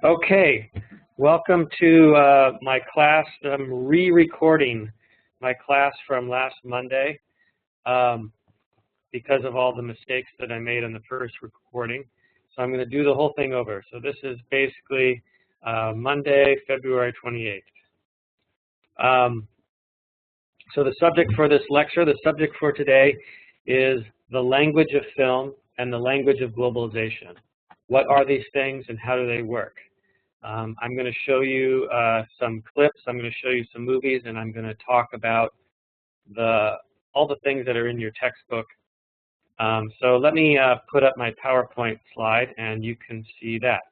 Okay, welcome to my class. I'm re-recording my class from last Monday because of all the mistakes that I made on the first recording. So I'm going to do the whole thing over. So this is basically Monday, February 28th. So the subject for this lecture, the subject for today is the language of film and the language of globalization. What are these things and how do they work? I'm going to show you some clips, I'm going to show you some movies, and I'm going to talk about all the things that are in your textbook. So let me put up my PowerPoint slide and you can see that.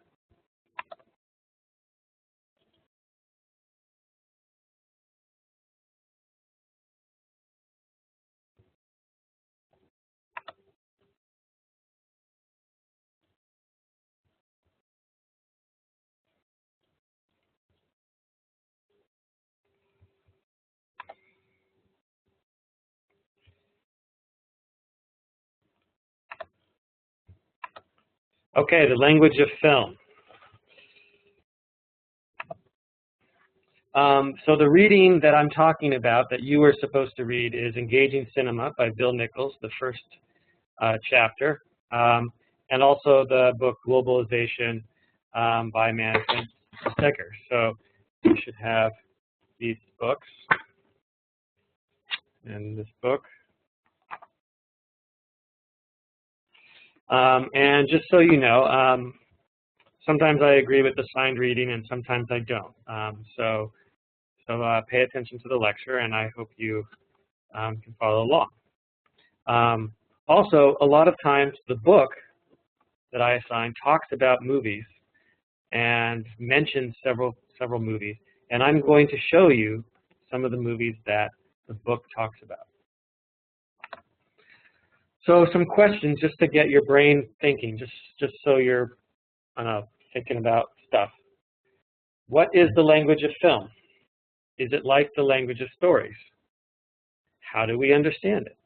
Okay, the language of film. So the reading that I'm talking about that you were supposed to read is Engaging Cinema by Bill Nichols, the first chapter, and also the book Globalization by Manson Stecker. So you should have these books and this book. And just so you know, sometimes I agree with the signed reading and sometimes I don't. So pay attention to the lecture, and I hope you can follow along. Also, a lot of times the book that I assign talks about movies and mentions several movies, and I'm going to show you some of the movies that the book talks about. So some questions just to get your brain thinking, just so you're thinking about stuff. What is the language of film? Is it like the language of stories? How do we understand it?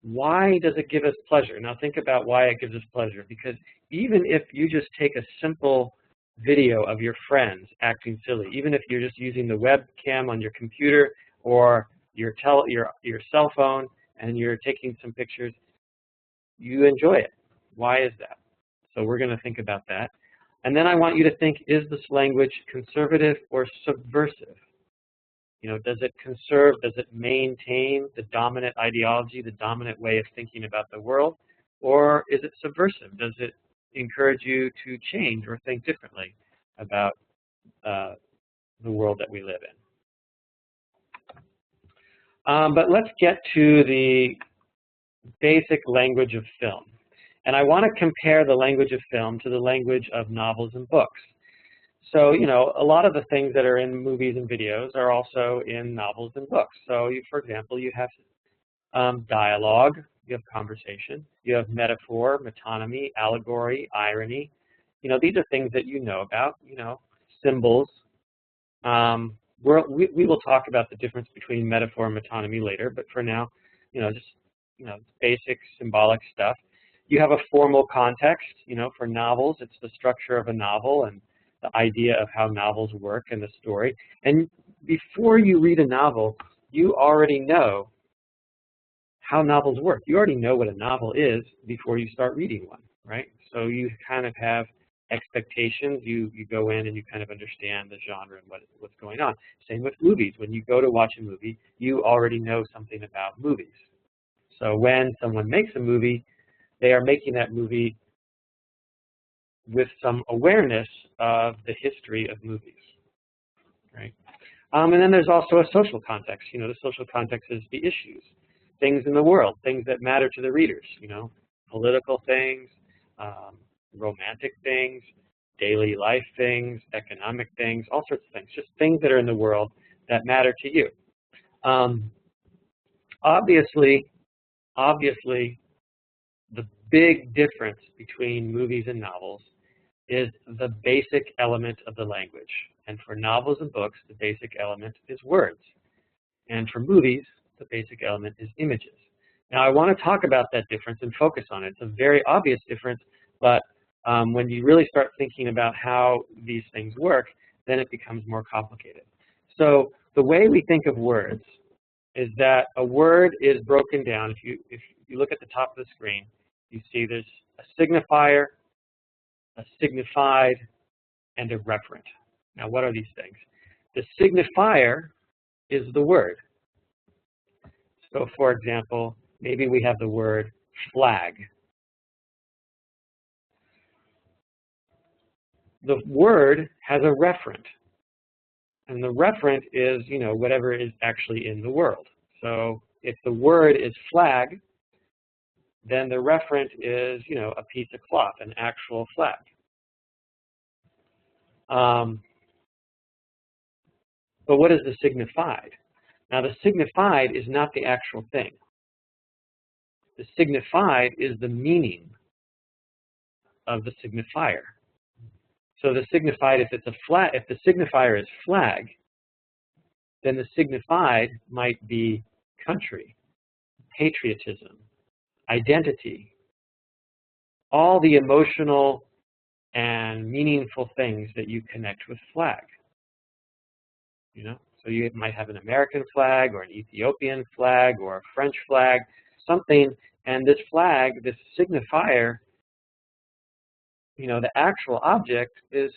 Why does it give us pleasure? Now think about why it gives us pleasure, because even if you just take a simple video of your friends acting silly, even if you're just using the webcam on your computer or your cell phone and you're taking some pictures, you enjoy it. Why is that? So we're going to think about that. And then I want you to think, is this language conservative or subversive? You know, does it conserve, does it maintain the dominant ideology, the dominant way of thinking about the world? Or is it subversive? Does it encourage you to change or think differently about the world that we live in? But let's get to the basic language of film. And I want to compare the language of film to the language of novels and books. So, you know, a lot of the things that are in movies and videos are also in novels and books. So, for example, you have dialogue, you have conversation, you have metaphor, metonymy, allegory, irony. You know, these are things that you know about, you know, symbols. We will talk about the difference between metaphor and metonymy later, but for now, you know, just, you know, basic symbolic stuff. You have a formal context, you know, for novels, it's the structure of a novel and the idea of how novels work and the story. And before you read a novel, you already know how novels work. You already know what a novel is before you start reading one, right? So you kind of have expectations. You go in and you kind of understand the genre and what's going on. Same with movies. When you go to watch a movie, you already know something about movies. So when someone makes a movie, they are making that movie with some awareness of the history of movies, right? And then there's also a social context. You know, the social context is the issues, things in the world, things that matter to the readers, you know, political things, romantic things, daily life things, economic things, all sorts of things, just things that are in the world that matter to you. Obviously, the big difference between movies and novels is the basic element of the language. And for novels and books, the basic element is words. And for movies, the basic element is images. Now, I want to talk about that difference and focus on it. It's a very obvious difference, but When you really start thinking about how these things work, then it becomes more complicated. So the way we think of words is that a word is broken down. If you look at the top of the screen, you see there's a signifier, a signified, and a referent. Now, what are these things? The signifier is the word. So, for example, maybe we have the word flag. The word has a referent, and the referent is, whatever is actually in the world. So if the word is flag, then the referent is, a piece of cloth, an actual flag. But what is the signified? Now, the signified is not the actual thing. The signified is the meaning of the signifier. So the signified, if the signifier is flag, then the signified might be country, patriotism, identity, all the emotional and meaningful things that you connect with flag. So you might have an American flag or an Ethiopian flag or a French flag, something, and this flag, this signifier, the actual object is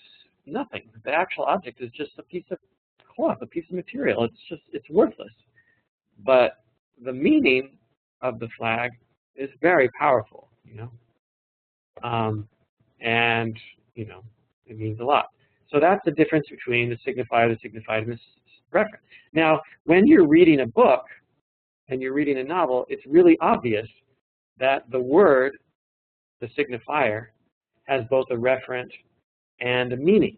nothing. The actual object is just a piece of cloth, a piece of material. It's worthless. But the meaning of the flag is very powerful, and, it means a lot. So that's the difference between the signifier, the signified, and the referent. Now, when you're reading a book and you're reading a novel, it's really obvious that the word, the signifier, has both a referent and a meaning,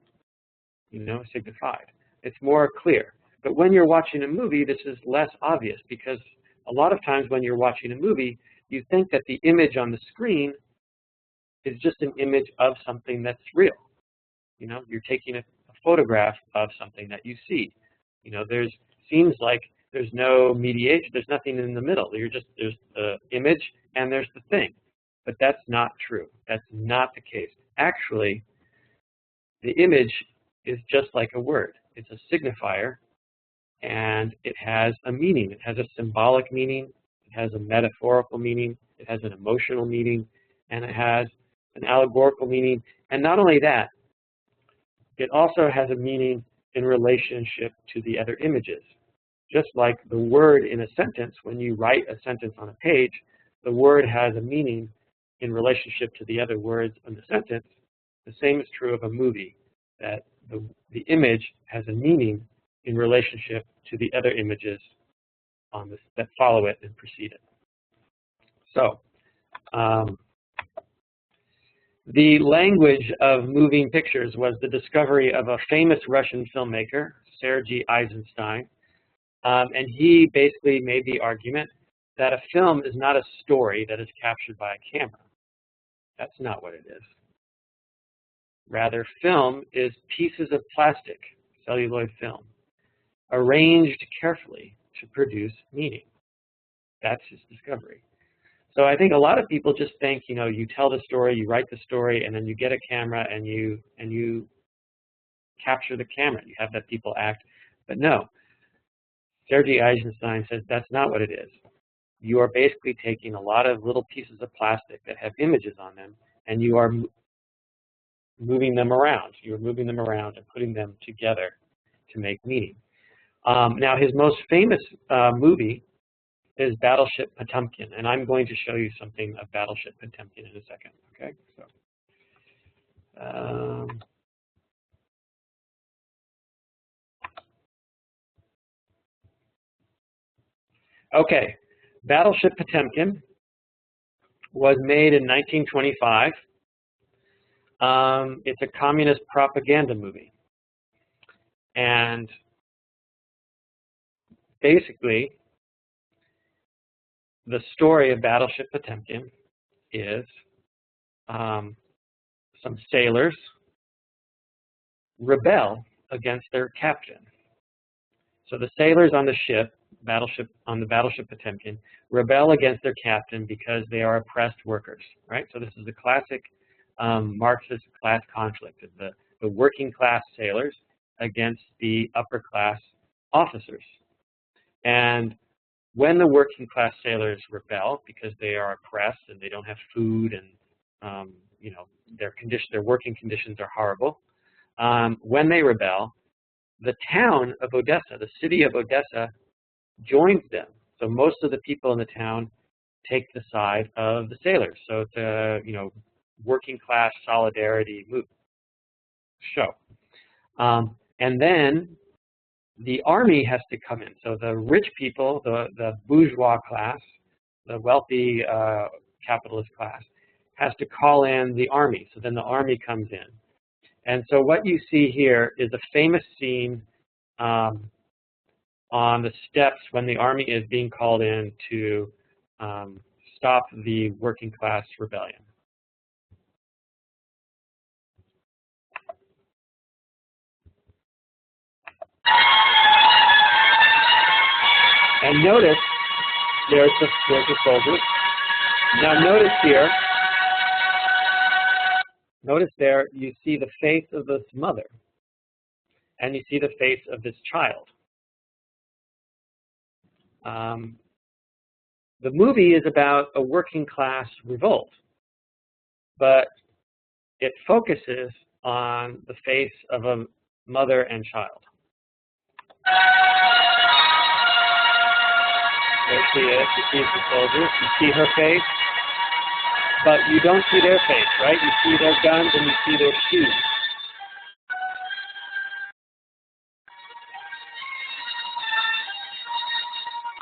signified. It's more clear. But when you're watching a movie, this is less obvious, because a lot of times when you're watching a movie, you think that the image on the screen is just an image of something that's real. You're taking a photograph of something that you see. Seems like there's no mediation, there's nothing in the middle. There's the image and there's the thing. But that's not true. That's not the case. Actually, the image is just like a word. It's a signifier, and it has a meaning. It has a symbolic meaning. It has a metaphorical meaning. It has an emotional meaning, and it has an allegorical meaning. And not only that, it also has a meaning in relationship to the other images. Just like the word in a sentence, when you write a sentence on a page, the word has a meaning in relationship to the other words in the sentence. The same is true of a movie, that the image has a meaning in relationship to the other images that follow it and precede it. So, the language of moving pictures was the discovery of a famous Russian filmmaker, Sergei Eisenstein, and he basically made the argument that a film is not a story that is captured by a camera. That's not what it is. Rather, film is pieces of plastic, celluloid film, arranged carefully to produce meaning. That's his discovery. So I think a lot of people just think, you tell the story, you write the story, and then you get a camera and you capture the camera. You have that people act. But no, Sergei Eisenstein says that's not what it is. You are basically taking a lot of little pieces of plastic that have images on them, and you are moving them around. You're moving them around and putting them together to make meaning. Now, his most famous movie is Battleship Potemkin, and I'm going to show you something of Battleship Potemkin in a second. Okay, so okay, Battleship Potemkin was made in 1925. It's a communist propaganda movie, and basically, the story of Battleship Potemkin is some sailors rebel against their captain. So the sailors on the ship, on the Battleship Potemkin, rebel against their captain because they are oppressed workers, right? So this is a classic Marxist class conflict of the working class sailors against the upper class officers. And when the working class sailors rebel because they are oppressed and they don't have food and you know, their working conditions are horrible, when they rebel, the town of Odessa, the city of Odessa, joins them. So most of the people in the town take the side of the sailors. So it's a, you know, working class solidarity show. And then the army has to come in. So the rich people, the bourgeois class, the wealthy capitalist class, has to call in the army. So then the army comes in. And so what you see here is a famous scene on the steps when the army is being called in to stop the working class rebellion. And notice there's the soldiers. Now notice here, notice there you see the face of this mother, and you see the face of this child. The movie is about a working class revolt, but it focuses on the face of a mother and child. There she is. You see the soldiers. You see her face, but you don't see their face, right? You see their guns and you see their shoes.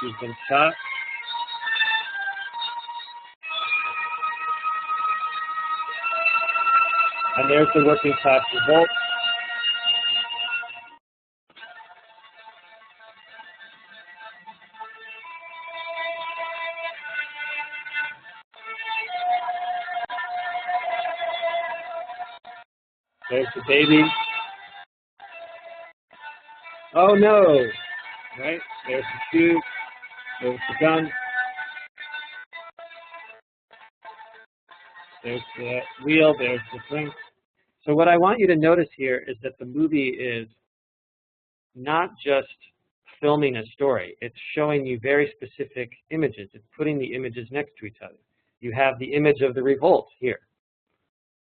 She's been shot. And there's the working class revolt. There's the baby. Oh no! Right? There's the shoe. There's the gun. There's the wheel. There's the thing. So what I want you to notice here is that the movie is not just filming a story. It's showing you very specific images. It's putting the images next to each other. You have the image of the revolt here.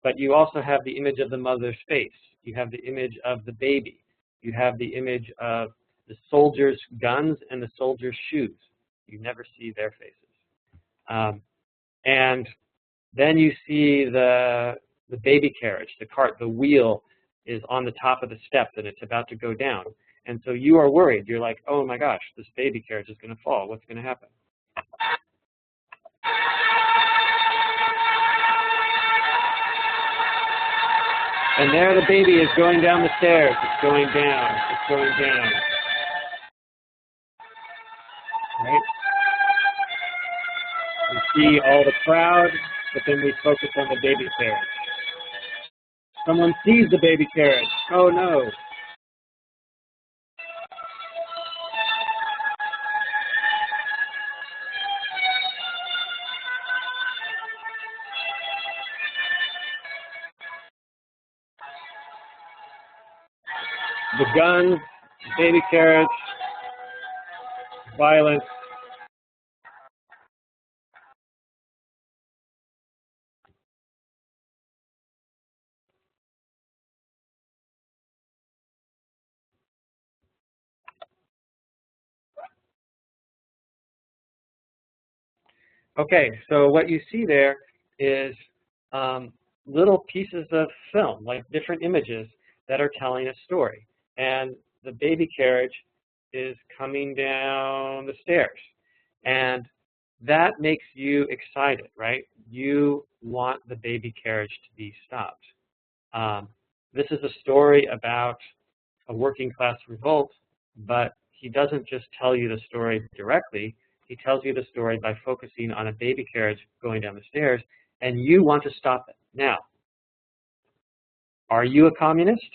But you also have the image of the mother's face. You have the image of the baby. You have the image of the soldiers' guns and the soldiers' shoes. You never see their faces. And then you see the baby carriage, the cart, the wheel is on the top of the steps and it's about to go down. And so you are worried. You're like, oh my gosh, this baby carriage is going to fall. What's going to happen? And there the baby is going down the stairs. It's going down. It's going down. Right? We see all the crowd, but then we focus on the baby carriage. Someone sees the baby carriage. Oh no. The guns, the baby carriage, violence. Okay, so what you see there is little pieces of film, like different images that are telling a story. And the baby carriage is coming down the stairs. And that makes you excited, right? You want the baby carriage to be stopped. This is a story about a working class revolt, but he doesn't just tell you the story directly. He tells you the story by focusing on a baby carriage going down the stairs, and you want to stop it. Now, are you a communist?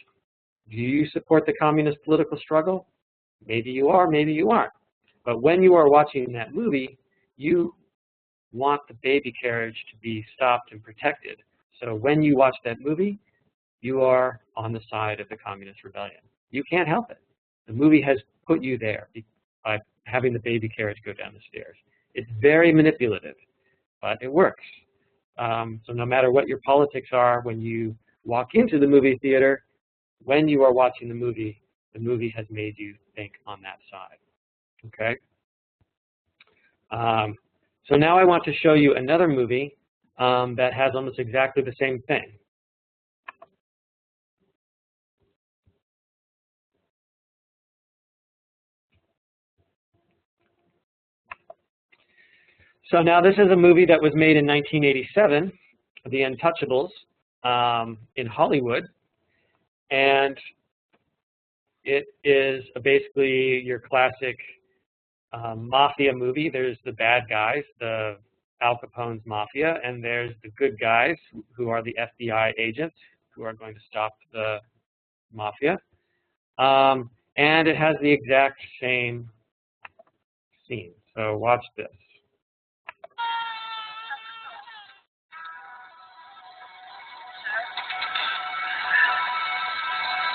Do you support the communist political struggle? Maybe you are, maybe you aren't. But when you are watching that movie, you want the baby carriage to be stopped and protected So when you watch that movie, you are on the side of the communist rebellion. You can't help it. The movie has put you there by having the baby carriage go down the stairs. It's very manipulative, but it works. So no matter what your politics are, when you walk into the movie theater, when you are watching the movie has made you think on that side. Okay. So now I want to show you another movie that has almost exactly the same thing. So now this is a movie that was made in 1987, The Untouchables, in Hollywood, and it is basically your classic mafia movie. There's the bad guys, the Al Capone's mafia, and there's the good guys who are the FBI agents who are going to stop the mafia. And it has the exact same scene. So watch this.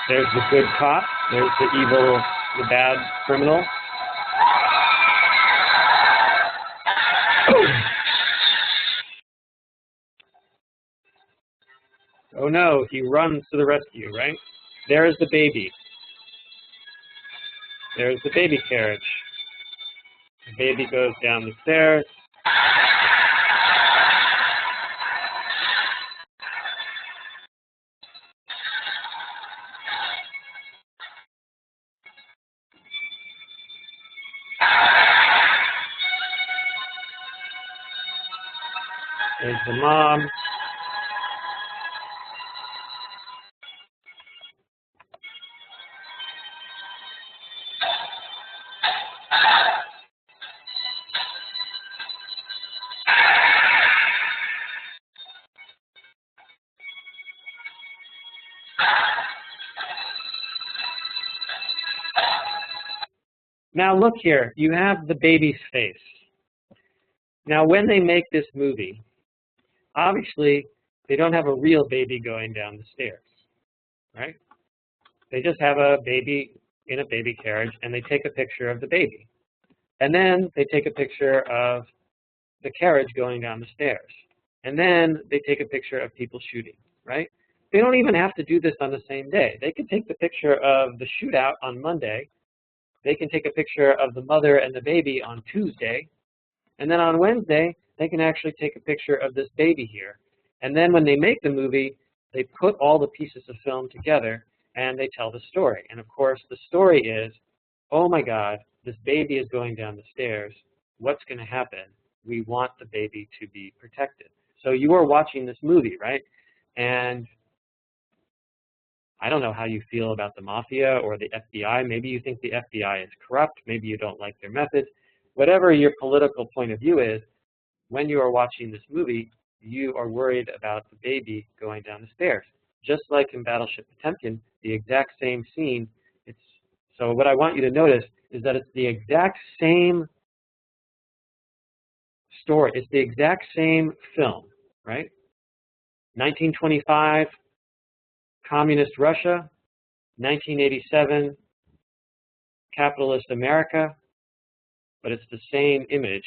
There's the good cop. There's the bad criminal. Oh no, he runs to the rescue, right? There's the baby. There's the baby carriage. The baby goes down the stairs. There's the mom. Now look here, you have the baby's face. Now when they make this movie, obviously they don't have a real baby going down the stairs, right? They just have a baby in a baby carriage and they take a picture of the baby. And then they take a picture of the carriage going down the stairs. And then they take a picture of people shooting, right? They don't even have to do this on the same day. They can take the picture of the shootout on Monday. They can take a picture of the mother and the baby on Tuesday. And then on Wednesday, they can actually take a picture of this baby here. And then when they make the movie, they put all the pieces of film together and they tell the story. And of course, the story is, oh my God, this baby is going down the stairs. What's going to happen? We want the baby to be protected. So you are watching this movie, right? And I don't know how you feel about the mafia or the FBI. Maybe you think the FBI is corrupt. Maybe you don't like their methods. Whatever your political point of view is, when you are watching this movie, you are worried about the baby going down the stairs. Just like in Battleship Potemkin, the exact same scene. So what I want you to notice is that it's the exact same story. It's the exact same film, right? 1925, Communist Russia. 1987, capitalist America. But it's the same image.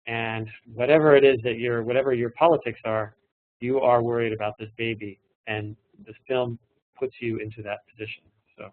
And whatever it is that whatever your politics are, you are worried about this baby. And this film puts you into that position. So.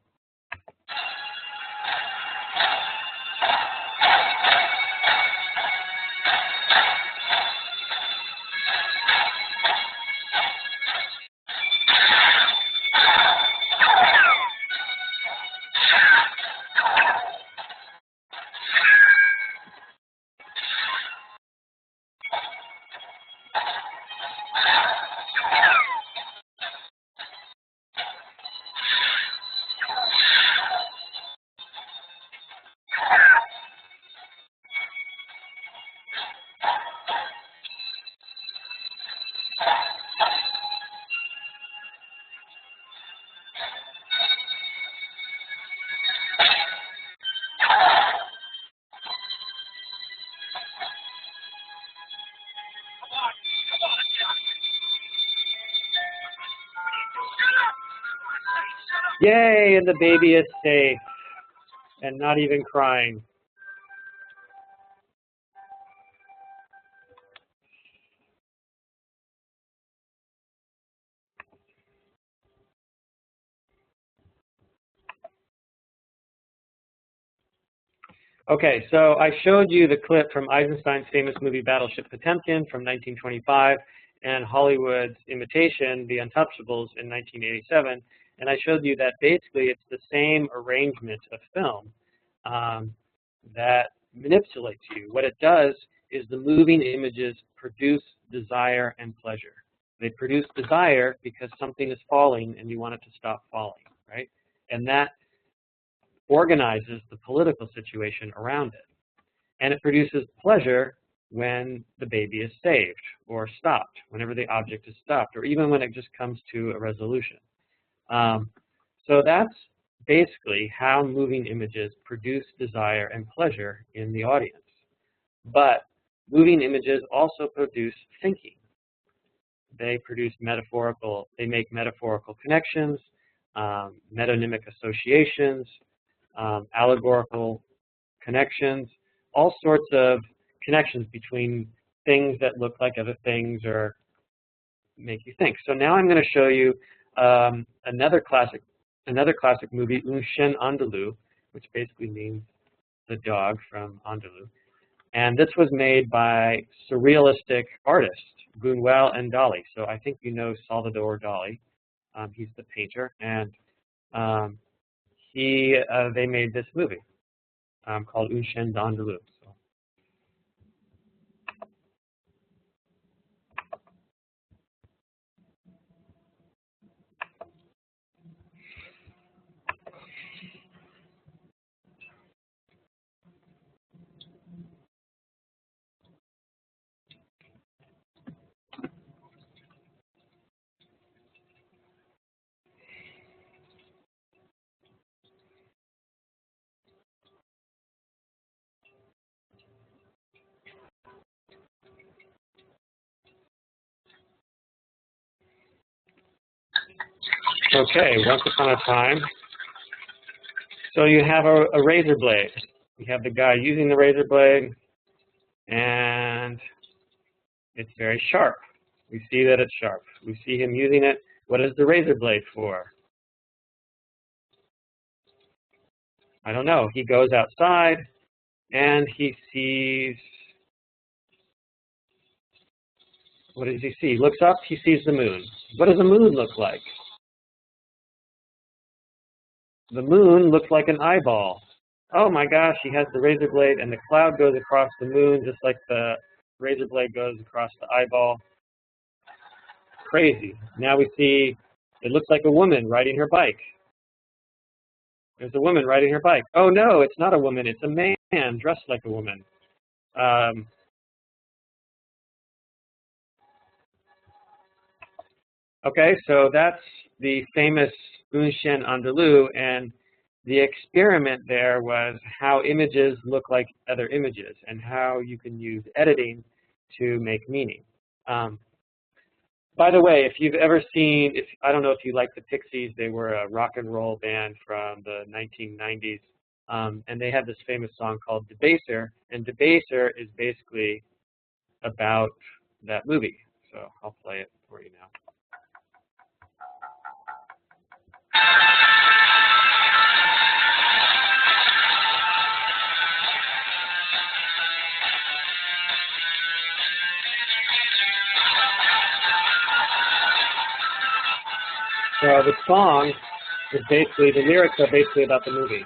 Yay, and the baby is safe and not even crying. Okay, so I showed you the clip from Eisenstein's famous movie Battleship Potemkin from 1925 and Hollywood's imitation, The Untouchables, in 1987. And I showed you that basically it's the same arrangement of film that manipulates you. What it does is the moving images produce desire and pleasure. They produce desire because something is falling and you want it to stop falling, right? And that organizes the political situation around it. And it produces pleasure when the baby is saved or stopped, whenever the object is stopped, or even when it just comes to a resolution. So that's basically how moving images produce desire and pleasure in the audience. But moving images also produce thinking. They make metaphorical connections, metonymic associations, allegorical connections, all sorts of connections between things that look like other things or make you think. So now I'm going to show you another classic movie, Un Chien Andalou, which basically means the dog from Andalou. And this was made by surrealistic artists, Buñuel and Dali. So I think you know Salvador Dali. He's the painter, and they made this movie called Un Chien Andalou. Okay, once upon a time. So you have a razor blade. You have the guy using the razor blade, and it's very sharp. We see that it's sharp. We see him using it. What is the razor blade for? I don't know. He goes outside, and he sees, what does he see? He looks up, he sees the moon. What does the moon look like? The moon looks like an eyeball. Oh my gosh, he has the razor blade, and the cloud goes across the moon just like the razor blade goes across the eyeball. Crazy. Now we see, it looks like a woman riding her bike. There's a woman riding her bike. Oh no, it's not a woman, it's a man dressed like a woman. Okay, so that's the famous Un Chien Andalou, and the experiment there was how images look like other images and how you can use editing to make meaning. By the way, if you've ever seen, I don't know if you like the Pixies, they were a rock and roll band from the 1990s, and they had this famous song called Debaser, and Debaser is basically about that movie. So I'll play it for you now. So the song is basically, the lyrics are basically about the movie.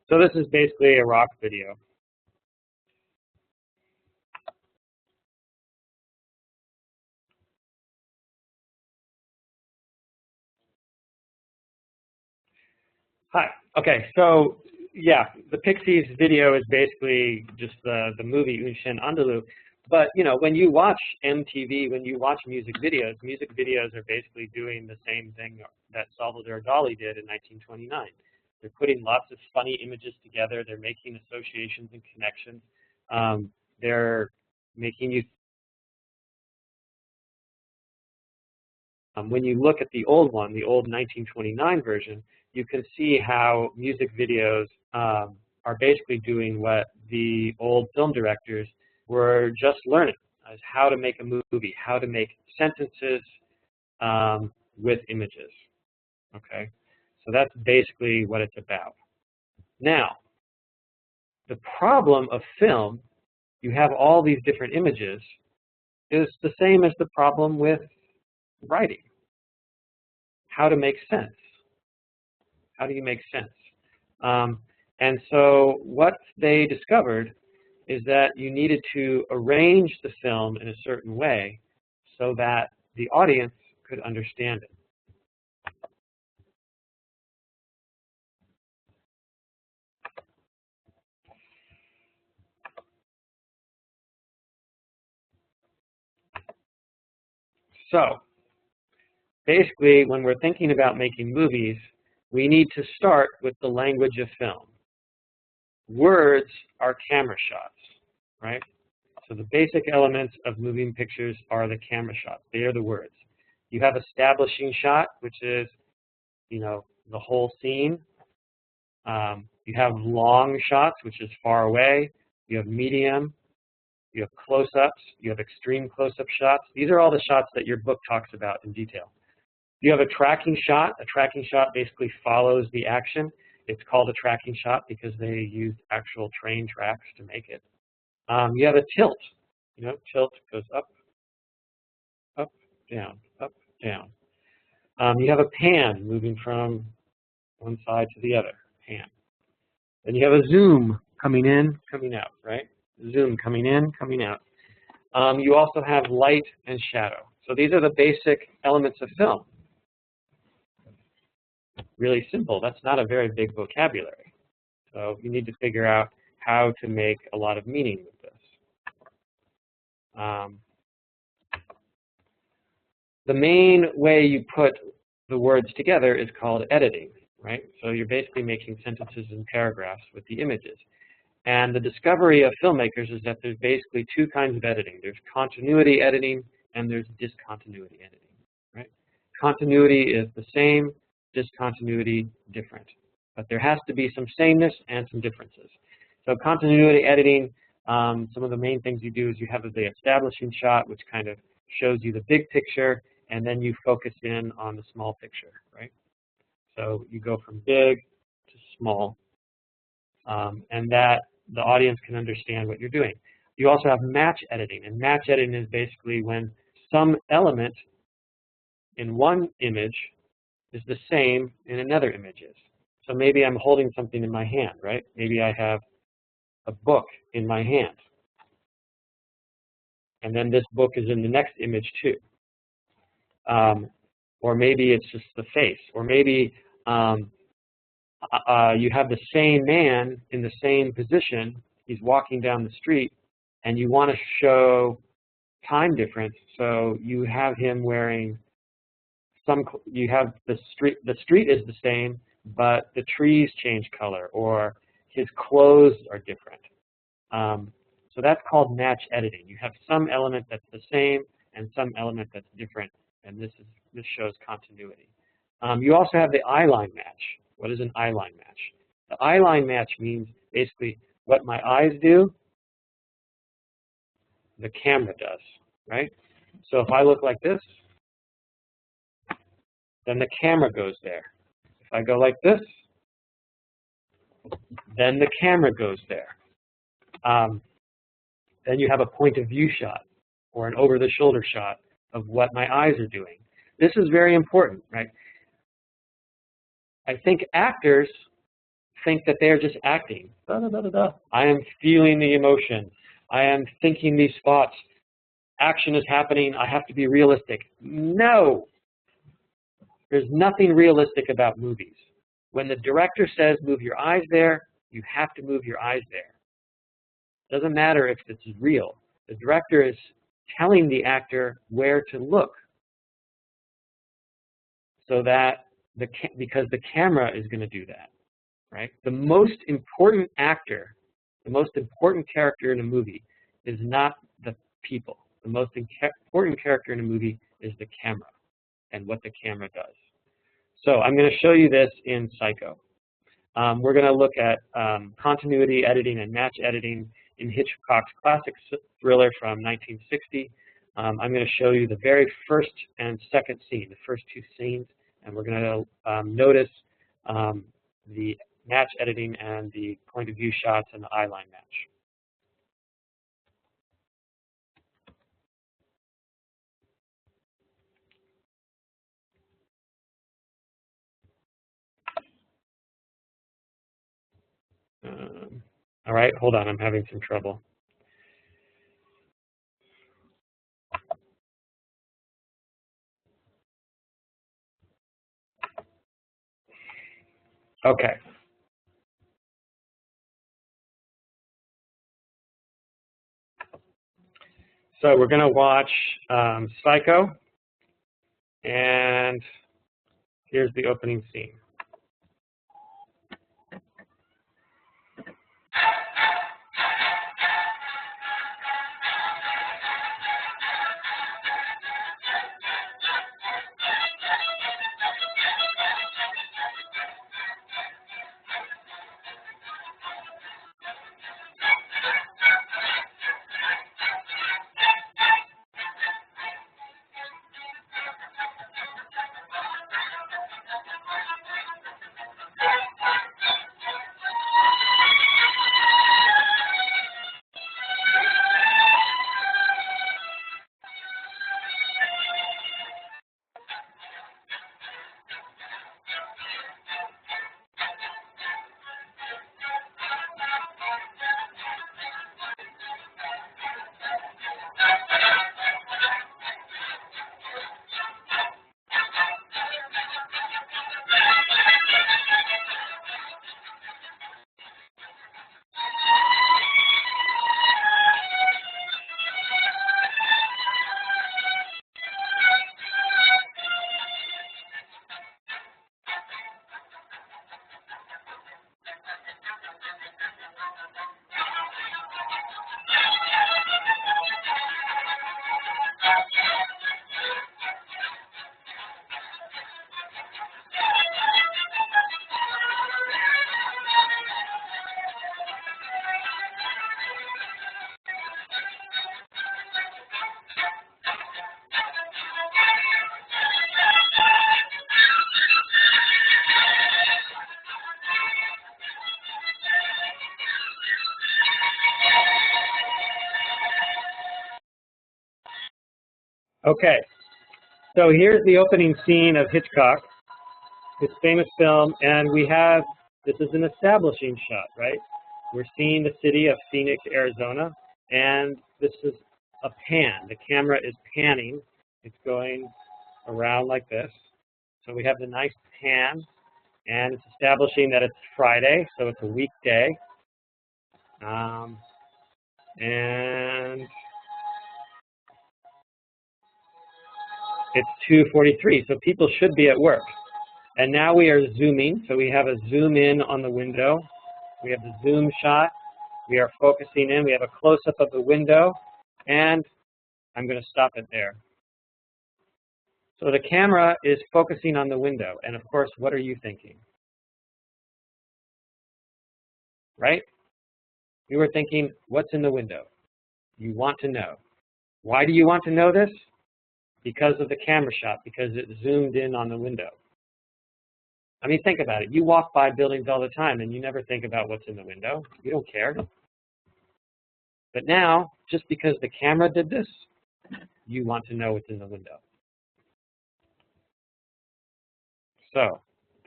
So this is basically a rock video. Hi, Okay, so yeah, the Pixies video is basically just the movie Un Chien Andalou. But you know, when you watch MTV, when you watch music videos are basically doing the same thing that Salvador Dali did in 1929. They're putting lots of funny images together. They're making associations and connections. They're making you. When you look at the old one, the old 1929 version, you can see how music videos are basically doing what the old film directors were just learning, as how to make a movie, how to make sentences with images. Okay, so that's basically what it's about. Now, the problem of film, you have all these different images, is the same as the problem with writing. How to make sense. How do you make sense? And so what they discovered is that you needed to arrange the film in a certain way so that the audience could understand it. So basically, when we're thinking about making movies, we need to start with the language of film. Words are camera shots, right? So the basic elements of moving pictures are the camera shots. They are the words. You have establishing shot, which is, you know, the whole scene. You have long shots, which is far away. You have medium. You have close-ups. You have extreme close-up shots. These are all the shots that your book talks about in detail. You have a tracking shot. A tracking shot basically follows the action. It's called a tracking shot because they used actual train tracks to make it. You have a tilt. You know, tilt goes up, up, down, up, down. You have a pan moving from one side to the other, pan. Then you have a zoom coming in, coming out, right? Zoom coming in, coming out. You also have light and shadow. So these are the basic elements of film. Really simple. That's not a very big vocabulary. So you need to figure out how to make a lot of meaning with this. The main way you put the words together is called editing, right? So you're basically making sentences and paragraphs with the images. And the discovery of filmmakers is that there's basically two kinds of editing. There's continuity editing and there's discontinuity editing, right? Continuity is the same, discontinuity different. But there has to be some sameness and some differences. So continuity editing, some of the main things you do is you have the establishing shot, which kind of shows you the big picture, and then you focus in on the small picture, right? So you go from big to small, and that the audience can understand what you're doing. You also have match editing, and match editing is basically when some element in one image is the same in another image. So maybe I'm holding something in my hand, right? Maybe I have a book in my hand. And then this book is in the next image too. Or maybe it's just the face. Or maybe you have the same man in the same position. He's walking down the street, and you want to show time difference. So you have him wearing you have the street is the same, but the trees change color, or his clothes are different. So that's called match editing. You have some element that's the same and some element that's different, and this shows continuity. You also have the eyeline match. What is an eyeline match? The eyeline match means basically what my eyes do, the camera does, right? So if I look like this, then the camera goes there. If I go like this, then the camera goes there. Then you have a point of view shot or an over-the-shoulder shot of what my eyes are doing. This is very important, right? I think actors think that they're just acting. Da, da, da, da, da. I am feeling the emotion. I am thinking these thoughts. Action is happening. I have to be realistic. No! There's nothing realistic about movies. When the director says move your eyes there, you have to move your eyes there. Doesn't matter if it's real. The director is telling the actor where to look, so that because the camera is going to do that, right? The most important actor, the most important character in a movie is not the people. The most important character in a movie is the camera and what the camera does. So I'm going to show you this in Psycho. We're going to look at continuity editing and match editing in Hitchcock's classic thriller from 1960. I'm going to show you the very first and second scene, the first two scenes, and we're going to notice the match editing and the point of view shots and the eye line match. All right, hold on, I'm having some trouble. Okay. So we're going to watch Psycho, and here's the opening scene. Okay, so here's the opening scene of Hitchcock, his famous film, and we have, this is an establishing shot, right? We're seeing the city of Phoenix, Arizona, and this is a pan. The camera is panning. It's going around like this. So we have the nice pan, and it's establishing that it's Friday, so it's a weekday. And it's 2:43, so people should be at work. And now we are zooming, so we have a zoom in on the window. We have the zoom shot. We are focusing in. We have a close-up of the window, and I'm going to stop it there. So the camera is focusing on the window, and of course, what are you thinking? Right? You were thinking, what's in the window? You want to know. Why do you want to know this? Because of the camera shot, because it zoomed in on the window. I mean, think about it. You walk by buildings all the time, and you never think about what's in the window. You don't care. But now, just because the camera did this, you want to know what's in the window. So,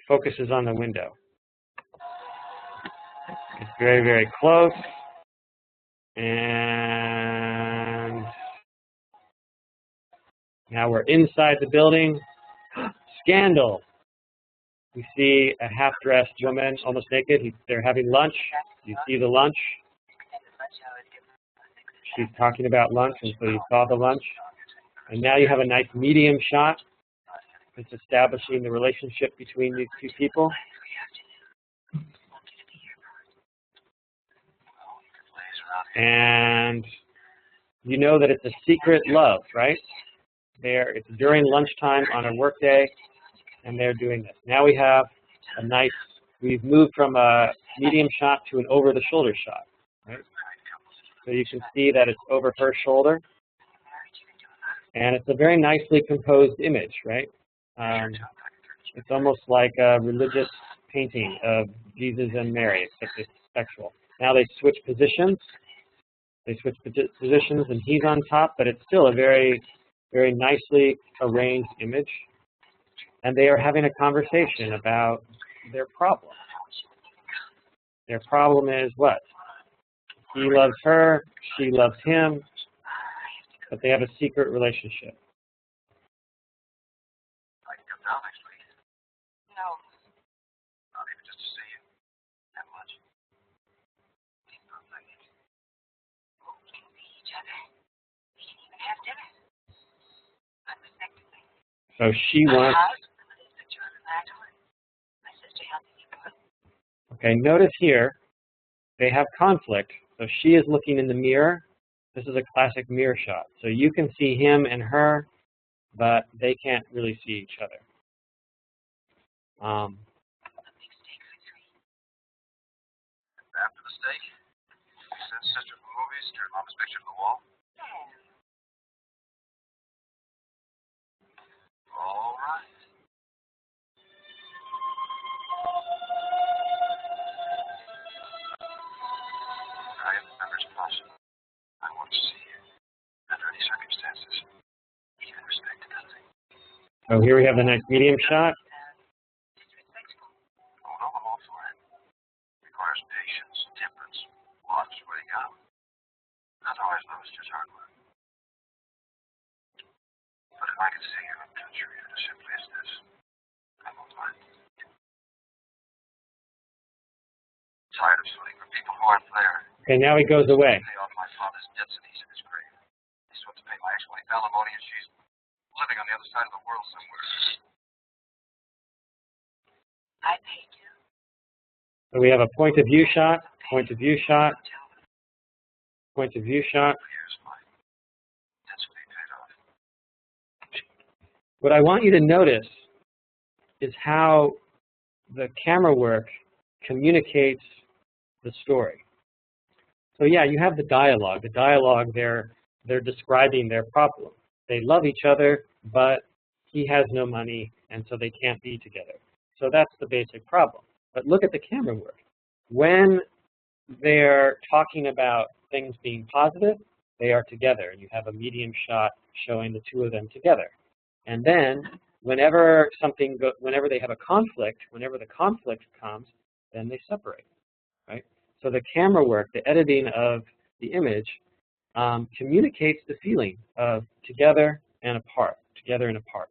focus is on the window. It's very, very close. And now we're inside the building. Scandal. You see a half-dressed woman, almost naked. They're having lunch. You see the lunch. She's talking about lunch, and so you saw the lunch. And now you have a nice medium shot. It's establishing the relationship between these two people. And you know that it's a secret love, right? It's during lunchtime on a work day, and they're doing this. Now we have a nice, we've moved from a medium shot to an over-the-shoulder shot, right? So you can see that it's over her shoulder. And it's a very nicely composed image, right? It's almost like a religious painting of Jesus and Mary, except it's sexual. Now they switch positions. They switch positions, and he's on top, but it's still a very, very nicely arranged image. And they are having a conversation about their problem. Their problem is what? He loves her, she loves him, but they have a secret relationship. So she wants. Okay, notice here they have conflict. So she is looking in the mirror. This is a classic mirror shot. So you can see him and her, but they can't really see each other. After the steak, you sent sister for movies, turned mom's picture to the wall. All right. I have members of Battleship. I want to see you under any circumstances, even respectability. So here we have the nice medium shot. Oh no, I'm all for it. Requires patience, temperance, watch where you go. Not always love is just hard work. But if I could see you in country as simply as this, I won't mind. Tired of sweating for people who aren't there. Okay, now he goes away. Pay off my father's debts and he's in his grave. I still have to pay my ex-wife alimony and she's living on the other side of the world somewhere. I paid you. So we have a point of view shot, point of view shot, point of view shot. Here's mine. Debts will be paid off. What I want you to notice is how the camera work communicates the story. So yeah, you have the dialogue. The dialogue, they're describing their problem. They love each other, but he has no money, and so they can't be together. So that's the basic problem. But look at the camera work. When they're talking about things being positive, they are together, and you have a medium shot showing the two of them together. And then whenever they have a conflict, whenever the conflict comes, then they separate, right? So the camera work, the editing of the image, communicates the feeling of together and apart, together and apart.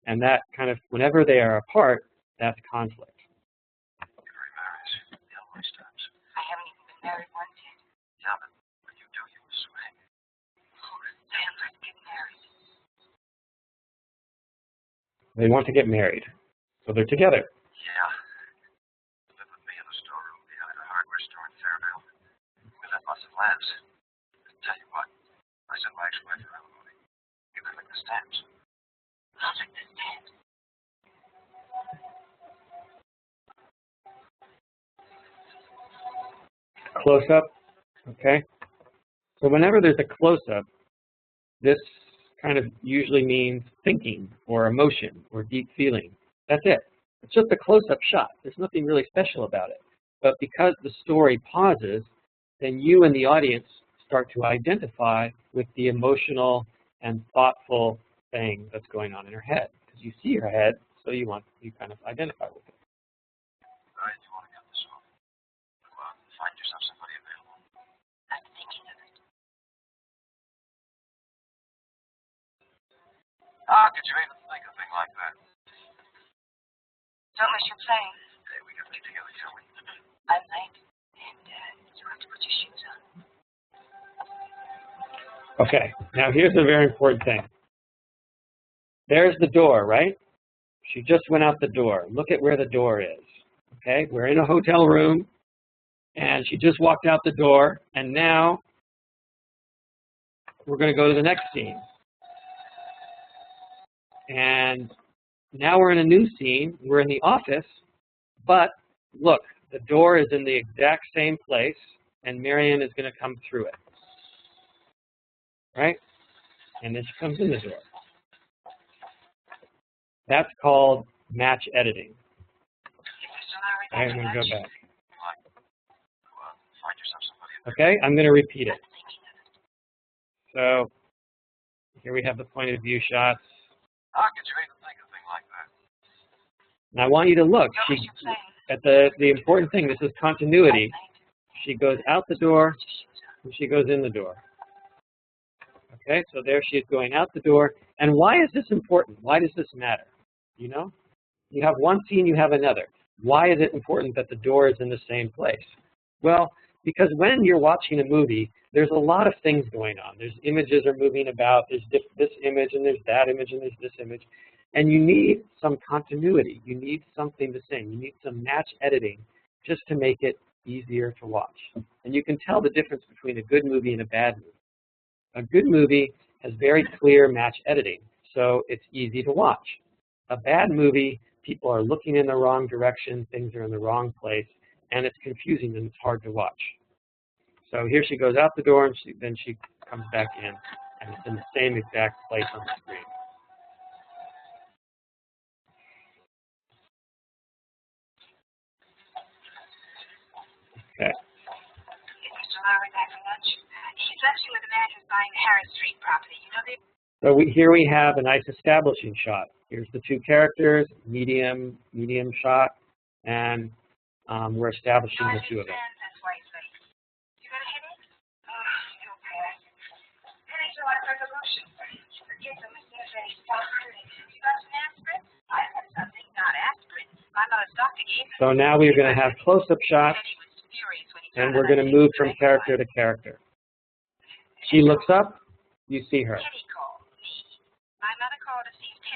And that kind of, whenever they are apart, that's conflict. I haven't even been married once yet. Yeah, but when you do, you will swing. Let's get married. They want to get married, so they're together. Yeah. Live with me in the storeroom behind the hardware store in Fairville. We left lots of lamps. Tell you what, I sent my ex-wife for alimony. You can lick the stamps. I'll lick the stamps. Close-up, okay? So whenever there's a close-up, this kind of usually means thinking or emotion or deep feeling. That's it. It's just a close-up shot. There's nothing really special about it. But because the story pauses, then you and the audience start to identify with the emotional and thoughtful thing that's going on in her head. Because you see her head, so you kind of identify with it. All right, you want to cut this off? Go out and find yourself somebody available. I'm thinking of it. How could you even think a thing like that? So what's your plan? Hey, we gotta leave together, shall we? I'm late, and you have to put your shoes on. Okay, now here's a very important thing. There's the door, right? She just went out the door. Look at where the door is. Okay, we're in a hotel room, and she just walked out the door, and now we're going to go to the next scene. And now we're in a new scene. We're in the office, but look, the door is in the exact same place, and Marianne is going to come through it. Right? And then she comes in the door. That's called match editing. I'm going to go back. Find yourself somebody. Okay, I'm going to repeat it. So here we have the point of view shots. How could you even think of a thing like that? And I want you to look at the important thing. This is continuity. She goes out the door, and she goes in the door. Okay, so there she is going out the door. And why is this important? Why does this matter? You know, you have one scene, you have another. Why is it important that the door is in the same place? Well, because when you're watching a movie, there's a lot of things going on. There's images are moving about. There's this image, and there's that image, and there's this image. And you need some continuity. You need something the same. You need some match editing just to make it easier to watch. And you can tell the difference between a good movie and a bad movie. A good movie has very clear match editing, so it's easy to watch. A bad movie, people are looking in the wrong direction, things are in the wrong place, and it's confusing and it's hard to watch. So here she goes out the door, and then she comes back in, and it's in the same exact place on the screen. Okay. Mr. Lowry back for lunch. He's lunching with the man who's buying the Harris Street property. You know, So here we have a nice establishing shot. Here's the two characters, medium shot, and we're establishing the two of them. That's why he's late. You got a headache? Oh, okay. Headaches are like resolution. Forget them as soon as they stop hurting. You got some aspirin? I have something, not aspirin. My mother's doctor gave me. So now we're going to have close-up shots, and we're going to move from character to character. She looks up, you see her.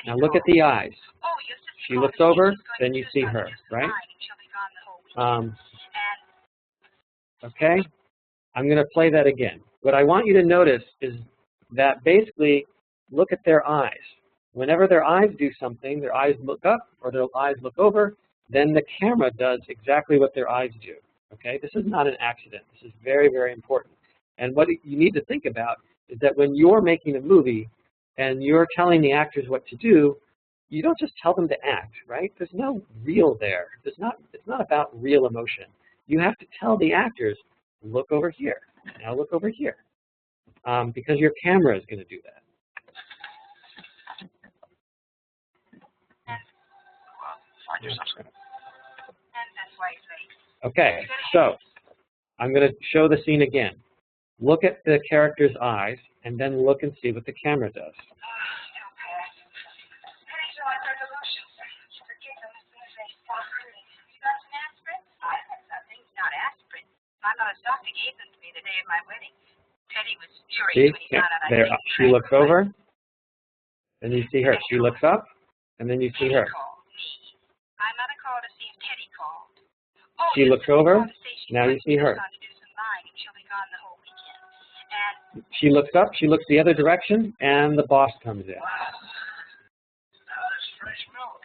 Now look at the eyes. She looks over, then you see her, right? Okay, I'm going to play that again. What I want you to notice is that basically, look at their eyes. Whenever their eyes do something, their eyes look up or their eyes look over, then the camera does exactly what their eyes do. Okay, this is not an accident. This is very, very important. And what you need to think about is that when you're making a movie and you're telling the actors what to do, you don't just tell them to act, right? There's no real there. It's not about real emotion. You have to tell the actors, look over here. Now look over here. Because your camera is going to do that. Okay, so I'm going to show the scene again. Look at the character's eyes, and then look and see what the camera does. See, there, she looks over, and you see her. She looks up, and then you see her. She looks over, now you see her. She looks up, she looks the other direction, and the boss comes in. Now there's fresh milk.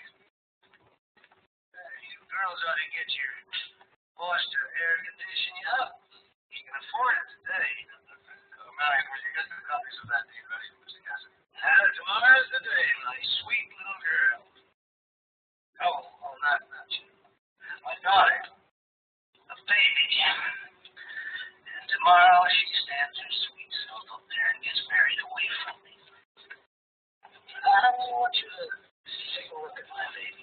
You girls ought to get your boss to air condition you up. You can afford it today. Marion, will you get the copies of that deed ready, Mr. Cassidy? Tomorrow's the day, my sweet little girl. Oh, not you. My daughter. A baby. And tomorrow she stands her sweet self up there and gets married away from me. I want you to take a look at my baby.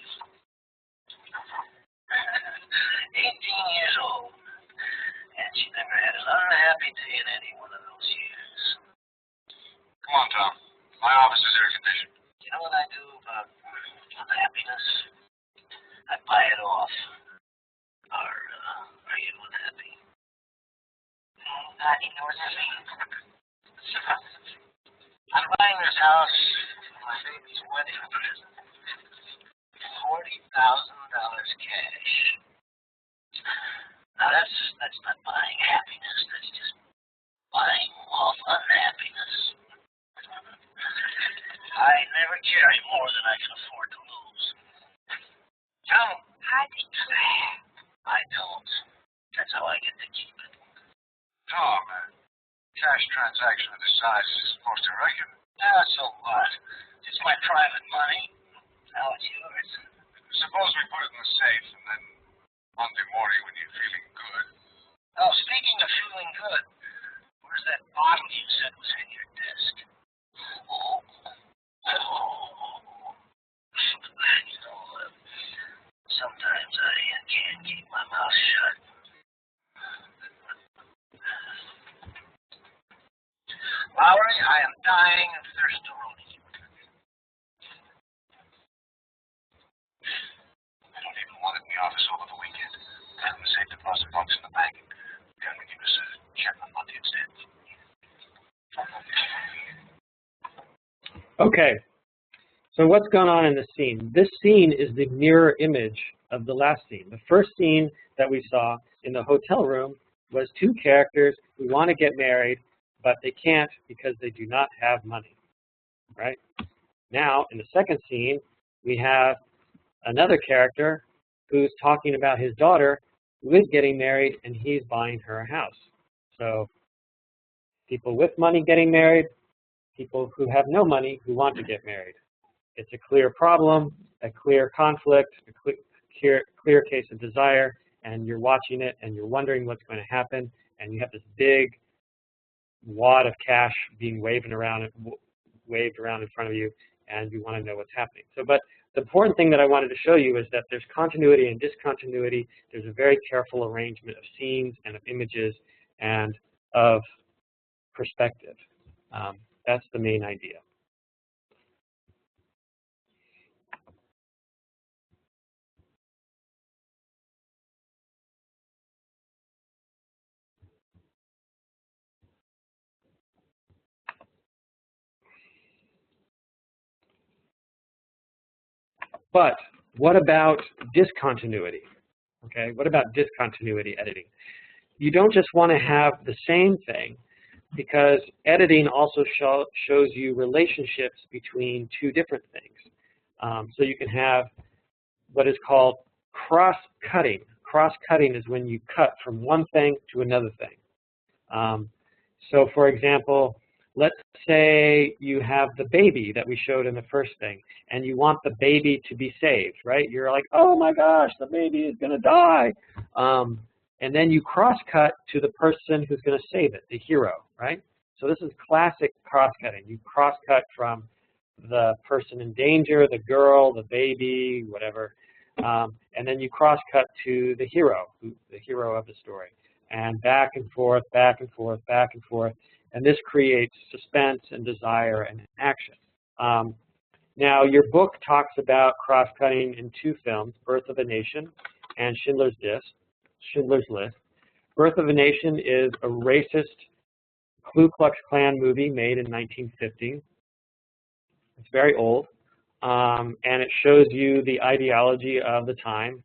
18 years old. And she never had an unhappy day in any one of those years. Come on, Tom. My office is air conditioned. You know what I do about unhappiness? I buy You know what that means? I'm buying this house for my baby's wedding present. $40,000 cash. Now that's not buying happiness. That's just buying off unhappiness. I never carry more than I can afford to lose. Don't. I declare. I don't. That's how I get to keep it. Tom, cash transaction of this size is supposed to wreck him. So what? It's my private money. Now it's yours. Suppose we put it in the safe, and then Monday morning when you're feeling good. Oh, speaking of feeling good, where's that bottle you said was in your desk? You know, sometimes I can't keep my mouth shut. Lowry, I am dying of thirst-a-roni. I don't even want it in the office over the weekend. Have the safe deposit box in the bank. Can we give us a check on Monday instead? Okay, so what's going on in this scene? This scene is the mirror image of the last scene. The first scene that we saw in the hotel room was two characters who want to get married, but they can't because they do not have money, right? Now, in the second scene, we have another character who's talking about his daughter who is getting married, and he's buying her a house. So people with money getting married, people who have no money who want to get married. It's a clear problem, a clear conflict, a clear case of desire, and you're watching it and you're wondering what's going to happen, and you have this big wad of cash being waved around in front of you, and you want to know what's happening. So, but the important thing that I wanted to show you is that there's continuity and discontinuity. There's a very careful arrangement of scenes and of images and of perspective. That's the main idea. But what about discontinuity? Okay, what about discontinuity editing? You don't just want to have the same thing, because editing also shows you relationships between two different things. So you can have what is called cross-cutting. Cross-cutting is when you cut from one thing to another thing. So for example, let's say you have the baby that we showed in the first thing, and you want the baby to be saved, right? You're like, oh my gosh, the baby is going to die. And then you cross-cut to the person who's going to save it, the hero, right? So this is classic cross-cutting. You cross-cut from the person in danger, the girl, the baby, whatever, and then you cross-cut to the hero of the story. And back and forth, back and forth, back and forth. And this creates suspense and desire and action. Now, your book talks about cross-cutting in two films, Birth of a Nation and Schindler's List. Birth of a Nation is a racist Ku Klux Klan movie made in 1950. It's very old, and it shows you the ideology of the time,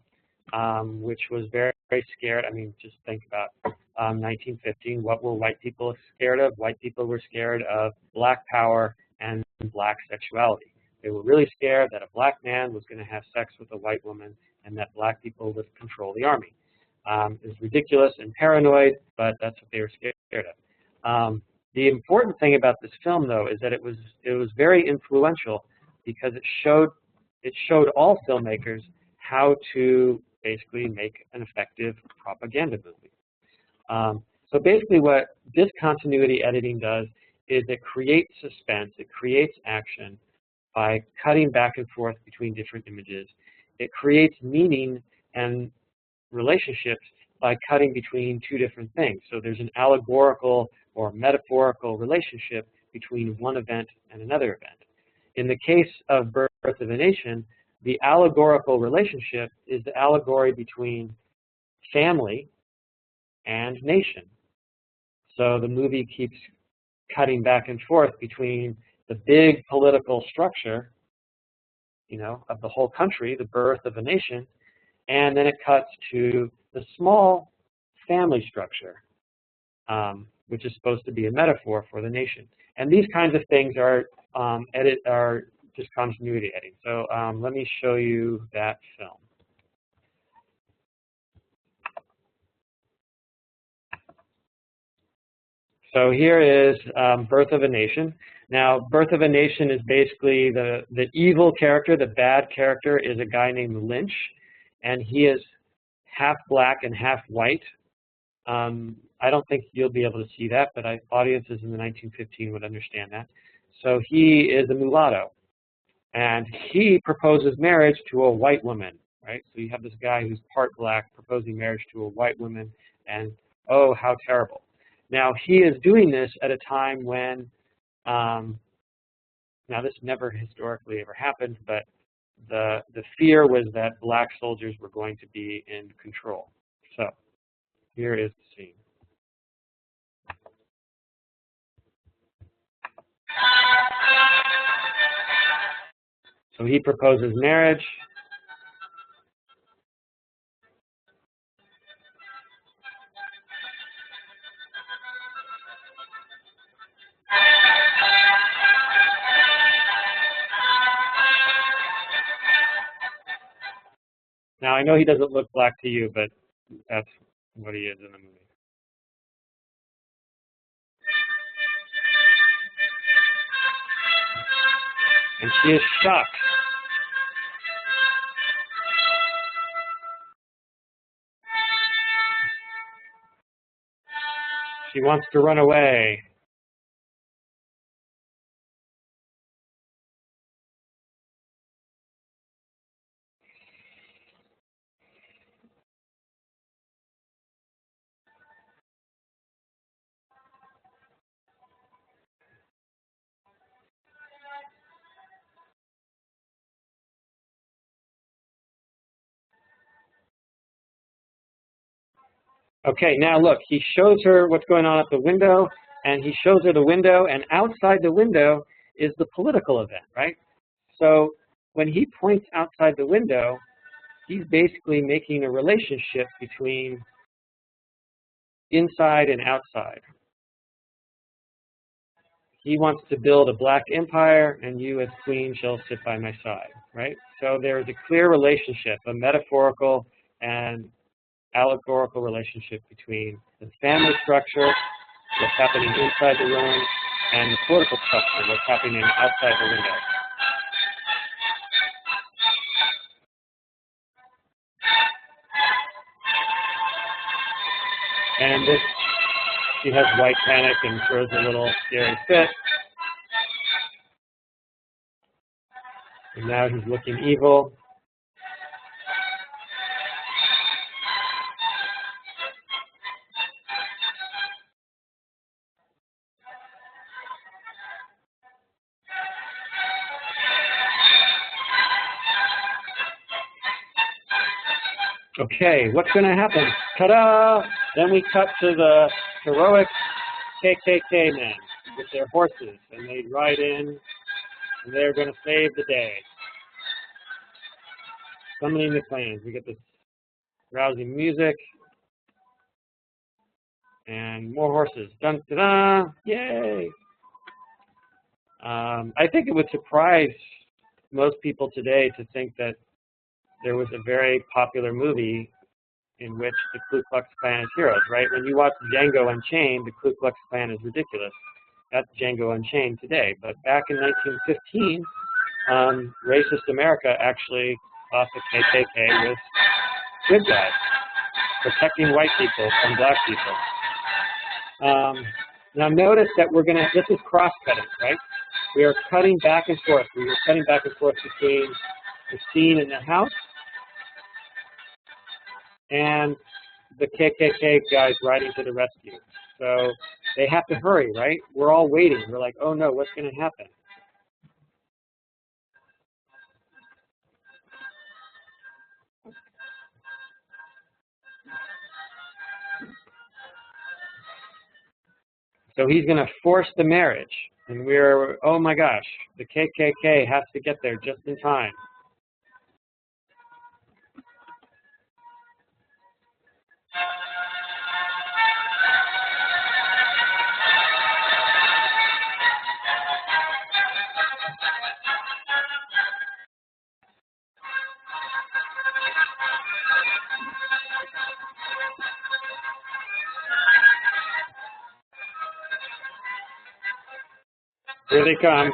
which was very, very scared. I mean, just think about 1915. What were white people scared of? White people were scared of black power and black sexuality. They were really scared that a black man was going to have sex with a white woman and that black people would control the army. It was ridiculous and paranoid, but that's what they were scared of. The important thing about this film, though, is that it was very influential because it showed all filmmakers how to basically make an effective propaganda movie. So basically what discontinuity editing does is it creates suspense, it creates action by cutting back and forth between different images. It creates meaning and relationships by cutting between two different things. So there's an allegorical or metaphorical relationship between one event and another event. In the case of Birth of a Nation, the allegorical relationship is the allegory between family and nation. So the movie keeps cutting back and forth between the big political structure, you know, of the whole country, the birth of a nation, and then it cuts to the small family structure, which is supposed to be a metaphor for the nation. And these kinds of things are discontinuity editing. So let me show you that film. So here is Birth of a Nation. Now, Birth of a Nation is basically the evil character, the bad character is a guy named Lynch, and he is half black and half white. I don't think you'll be able to see that, but audiences in the 1915 would understand that. So he is a mulatto, and he proposes marriage to a white woman, right? So you have this guy who's part black proposing marriage to a white woman, and oh, how terrible. Now, he is doing this at a time when, now this never historically ever happened, but the fear was that black soldiers were going to be in control. So here is the scene. So he proposes marriage. Now, I know he doesn't look black to you, but that's what he is in the movie. And she is shocked. She wants to run away. Okay, now look, he shows her what's going on at the window, and he shows her the window, and outside the window is the political event, right? So when he points outside the window, he's basically making a relationship between inside and outside. He wants to build a black empire, and you as queen shall sit by my side, right? So there is a clear relationship, a metaphorical and allegorical relationship between the family structure, what's happening inside the room, and the political structure, what's happening outside the window. And this, she has white panic and throws a little scary fit. And now he's looking evil. Okay, what's going to happen? Ta-da! Then we cut to the heroic KKK men with their horses, and they ride in, and they're going to save the day. Summoning the clans. We get this rousing music, and more horses. Dun da da! Yay! I think it would surprise most people today to think that there was a very popular movie in which the Ku Klux Klan is heroes, right? When you watch Django Unchained, the Ku Klux Klan is ridiculous. That's Django Unchained today. But back in 1915, racist America actually thought the KKK was good guys, protecting white people from black people. Now notice that we're going to, this is cross-cutting, right? We are cutting back and forth. We are cutting back and forth between the scene in the house and the KKK guys riding to the rescue. So they have to hurry, right? We're all waiting. We're like, oh no, what's going to happen? So he's going to force the marriage. And we're, oh my gosh, the KKK has to get there just in time. Here they come.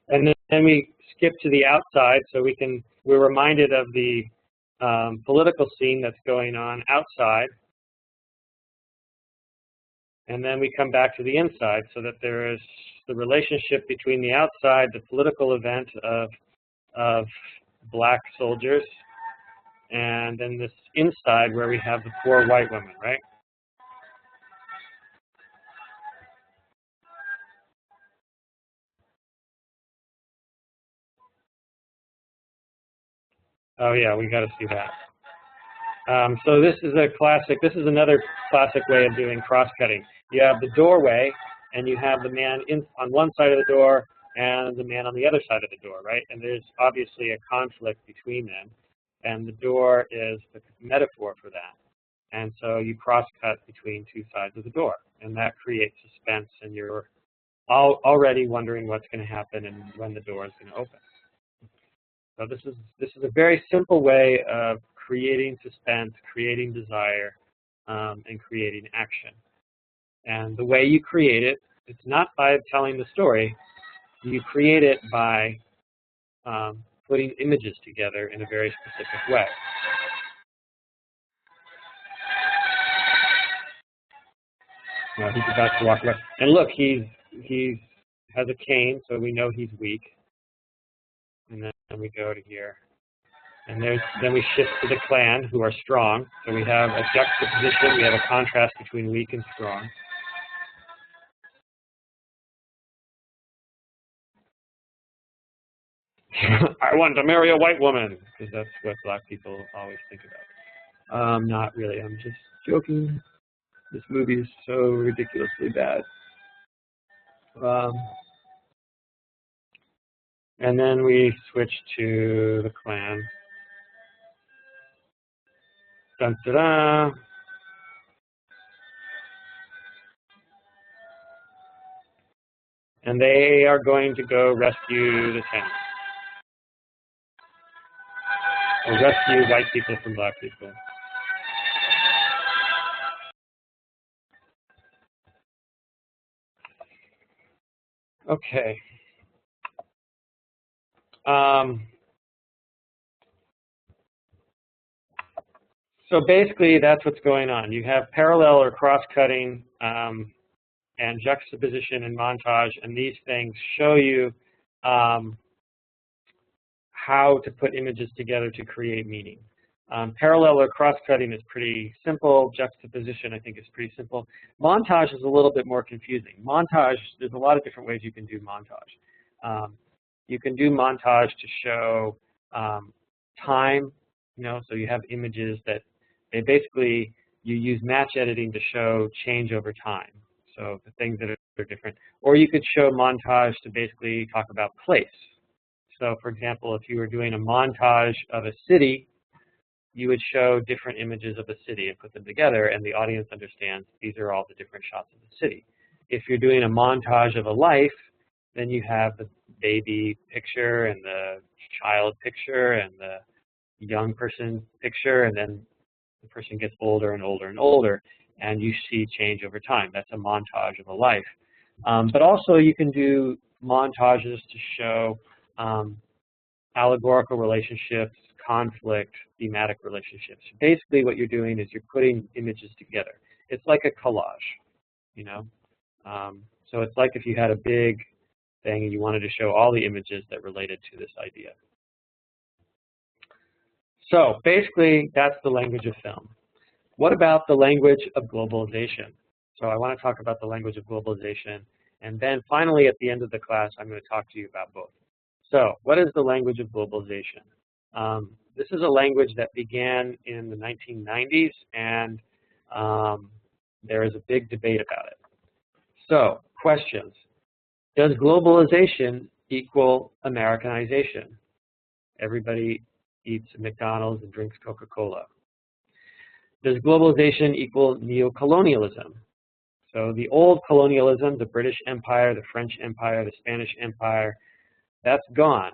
And then we skip to the outside, so we're reminded of the political scene that's going on outside. And then we come back to the inside, so that there is the relationship between the outside, the political event of black soldiers, and then this inside where we have the 4 white women, right? Oh yeah, we got to see that. So this is another classic way of doing cross-cutting. You have the doorway, and you have the man on one side of the door and the man on the other side of the door, right? And there's obviously a conflict between them, and the door is the metaphor for that. And so you cross-cut between 2 sides of the door, and that creates suspense, and you're already wondering what's going to happen and when the door is going to open. So this is a very simple way of creating suspense, creating desire, and creating action. And the way you create it, it's not by telling the story. You create it by putting images together in a very specific way. Now he's about to walk away. And look, he has a cane, so we know he's weak. And then we go to here. And then we shift to the clan, who are strong. So we have a juxtaposition, we have a contrast between weak and strong. I want to marry a white woman, because that's what black people always think about. Not really, I'm just joking. This movie is so ridiculously bad. And then we switch to the clan. Dun, da, da. And they are going to go rescue the tenants. Or rescue white people from black people. Okay. So basically, that's what's going on. You have parallel or cross-cutting and juxtaposition and montage, and these things show you how to put images together to create meaning. Parallel or cross-cutting is pretty simple. Juxtaposition, I think, is pretty simple. Montage is a little bit more confusing. Montage, there's a lot of different ways you can do montage. You can do montage to show time, so you have images that they basically, you use match editing to show change over time. So the things that are different. Or you could show montage to basically talk about place. So for example, if you were doing a montage of a city, you would show different images of the city and put them together, and the audience understands these are all the different shots of the city. If you're doing a montage of a life, then you have the baby picture and the child picture and the young person picture, and then the person gets older and older and older, and you see change over time. That's a montage of a life. But also you can do montages to show allegorical relationships, conflict, thematic relationships. Basically what you're doing is you're putting images together. It's like a collage, So it's like if you had a big thing and you wanted to show all the images that related to this idea. So basically, that's the language of film. What about the language of globalization? So I want to talk about the language of globalization. And then finally, at the end of the class, I'm going to talk to you about both. So what is the language of globalization? This is a language that began in the 1990s, and there is a big debate about it. So questions. Does globalization equal Americanization? Everybody eats McDonald's and drinks Coca-Cola. Does globalization equal neocolonialism? So the old colonialism, the British Empire, the French Empire, the Spanish Empire, that's gone.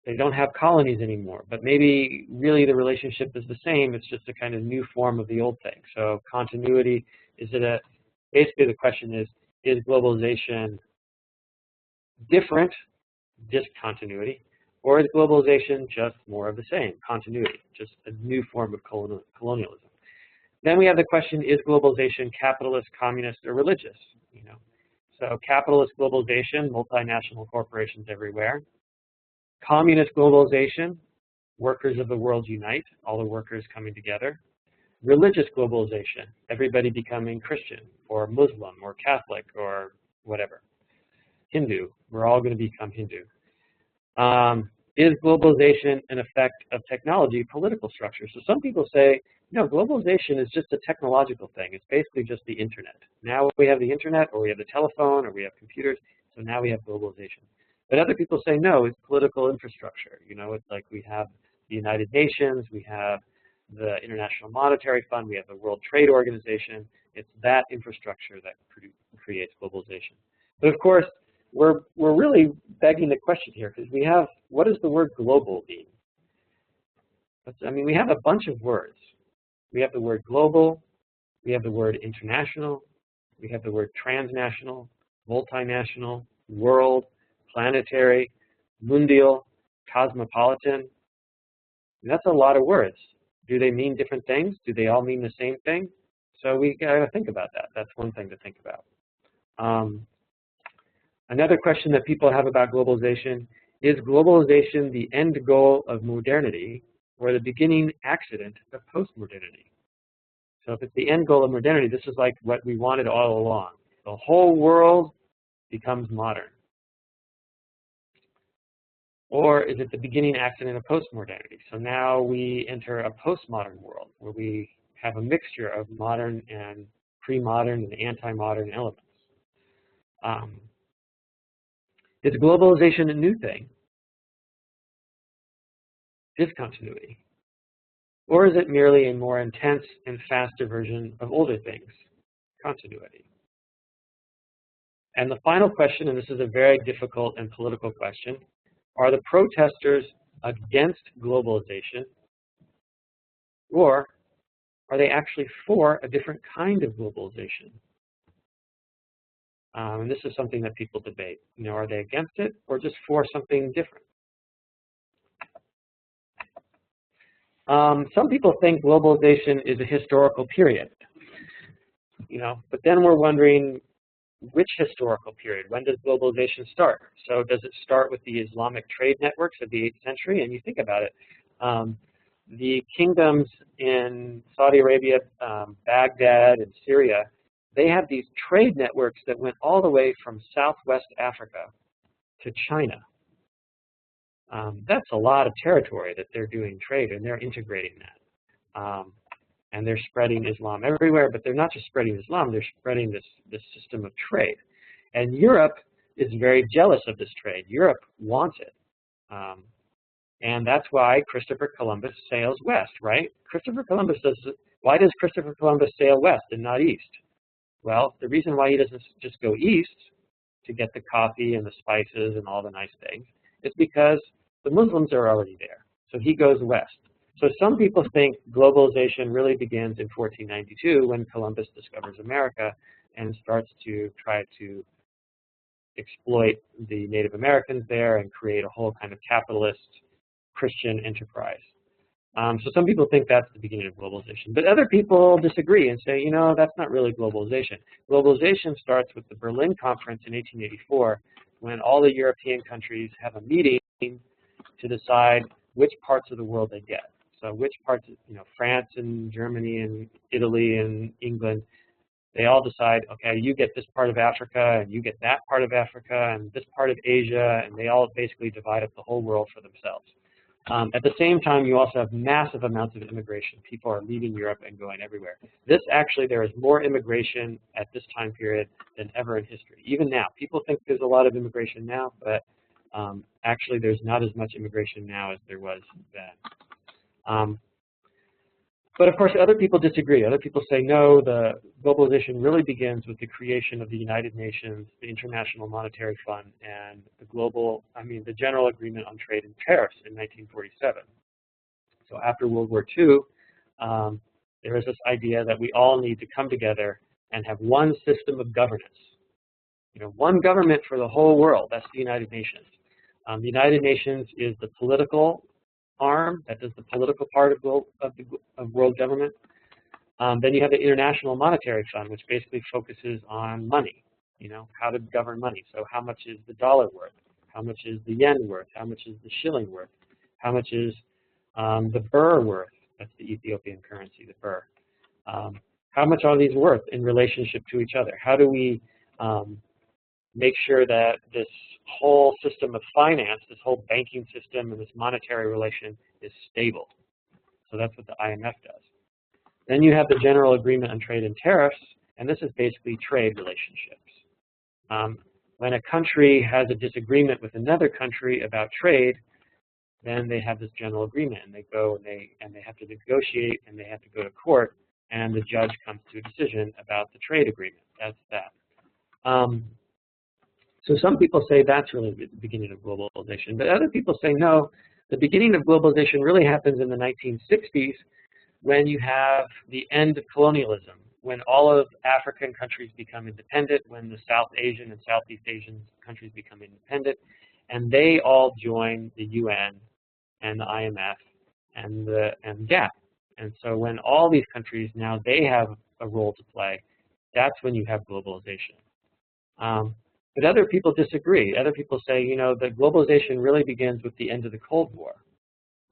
They don't have colonies anymore, but maybe really the relationship is the same. It's just a kind of new form of the old thing. So continuity, basically the question is globalization different, discontinuity, or is globalization just more of the same, continuity, just a new form of colonialism? Then we have the question, is globalization capitalist, communist, or religious? So capitalist globalization, multinational corporations everywhere. Communist globalization, workers of the world unite, all the workers coming together. Religious globalization, everybody becoming Christian or Muslim or Catholic or whatever. Hindu, we're all going to become Hindu. Is globalization an effect of technology, political structure? So some people say, no, globalization is just a technological thing. It's basically just the internet. Now we have the internet, or we have the telephone, or we have computers, so now we have globalization. But other people say, no, it's political infrastructure. It's like we have the United Nations, we have the International Monetary Fund, we have the World Trade Organization. It's that infrastructure that creates globalization. But of course, we're really begging the question here, because we have, what does the word global mean? We have a bunch of words. We have the word global, we have the word international, we have the word transnational, multinational, world, planetary, mundial, cosmopolitan. And that's a lot of words. Do they mean different things? Do they all mean the same thing? So we got to think about that. That's one thing to think about. Another question that people have about globalization, is globalization the end goal of modernity or the beginning accident of post-modernity? So if it's the end goal of modernity, this is like what we wanted all along. The whole world becomes modern. Or is it the beginning accident of post-modernity? So now we enter a postmodern world where we have a mixture of modern and pre-modern and anti-modern elements. Is globalization a new thing? Discontinuity. Or is it merely a more intense and faster version of older things? Continuity. And the final question, and this is a very difficult and political question, are the protesters against globalization, or are they actually for a different kind of globalization? And this is something that people debate. Are they against it or just for something different? Some people think globalization is a historical period, but then we're wondering which historical period? When does globalization start? So does it start with the Islamic trade networks of the 8th century? And you think about it, the kingdoms in Saudi Arabia, Baghdad, and Syria, they have these trade networks that went all the way from Southwest Africa to China. That's a lot of territory that they're doing trade, and they're integrating that. And they're spreading Islam everywhere, but they're not just spreading Islam, they're spreading this system of trade. And Europe is very jealous of this trade. Europe wants it. And that's why Christopher Columbus sails west, right? Why does Christopher Columbus sail west and not east? Well, the reason why he doesn't just go east to get the coffee and the spices and all the nice things is because the Muslims are already there. So he goes west. So some people think globalization really begins in 1492 when Columbus discovers America and starts to try to exploit the Native Americans there and create a whole kind of capitalist Christian enterprise. So some people think that's the beginning of globalization, but other people disagree and say, you know, that's not really globalization. Globalization starts with the Berlin Conference in 1884, when all the European countries have a meeting to decide which parts of the world they get. So which parts, you know, France and Germany and Italy and England, they all decide, okay, you get this part of Africa, and you get that part of Africa, and this part of Asia, and they all basically divide up the whole world for themselves. At the same time, you also have massive amounts of immigration. People are leaving Europe and going everywhere. This actually, there is more immigration at this time period than ever in history. Even now, people think there's a lot of immigration now, but actually there's not as much immigration now as there was then. But of course, other people disagree. Other people say, no, the globalization really begins with the creation of the United Nations, the International Monetary Fund, and the General Agreement on Trade and Tariffs in 1947. So after World War II, there is this idea that we all need to come together and have one system of governance. You know, one government for the whole world. That's the United Nations. The United Nations is the political arm that does the political part of world government. Then you have the International Monetary Fund, which basically focuses on money, you know, how to govern money. So how much is the dollar worth? How much is the yen worth? How much is the shilling worth? How much is the birr worth? That's the Ethiopian currency, the birr. How much are these worth in relationship to each other? How do we make sure that this whole system of finance, this whole banking system and this monetary relation is stable? So that's what the IMF does. Then you have the General Agreement on Trade and Tariffs, and this is basically trade relationships. When a country has a disagreement with another country about trade, then they have this general agreement, and they go and they have to negotiate, and they have to go to court, and the judge comes to a decision about the trade agreement. That's that. So some people say that's really the beginning of globalization, but other people say no, the beginning of globalization really happens in the 1960s when you have the end of colonialism, when all of African countries become independent, when the South Asian and Southeast Asian countries become independent, and they all join the UN and the IMF and GATT. And so when all these countries now, they have a role to play, that's when you have globalization. But other people disagree. Other people say, you know, that globalization really begins with the end of the Cold War.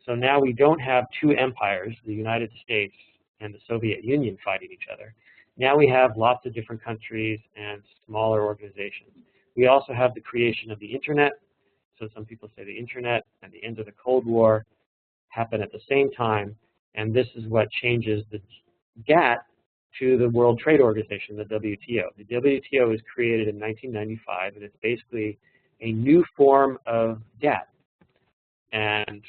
So now we don't have two empires, the United States and the Soviet Union, fighting each other. Now we have lots of different countries and smaller organizations. We also have the creation of the Internet. So some people say the Internet and the end of the Cold War happen at the same time, and this is what changes the GATT to the World Trade Organization, the WTO. The WTO was created in 1995, and it's basically a new form of GATT. And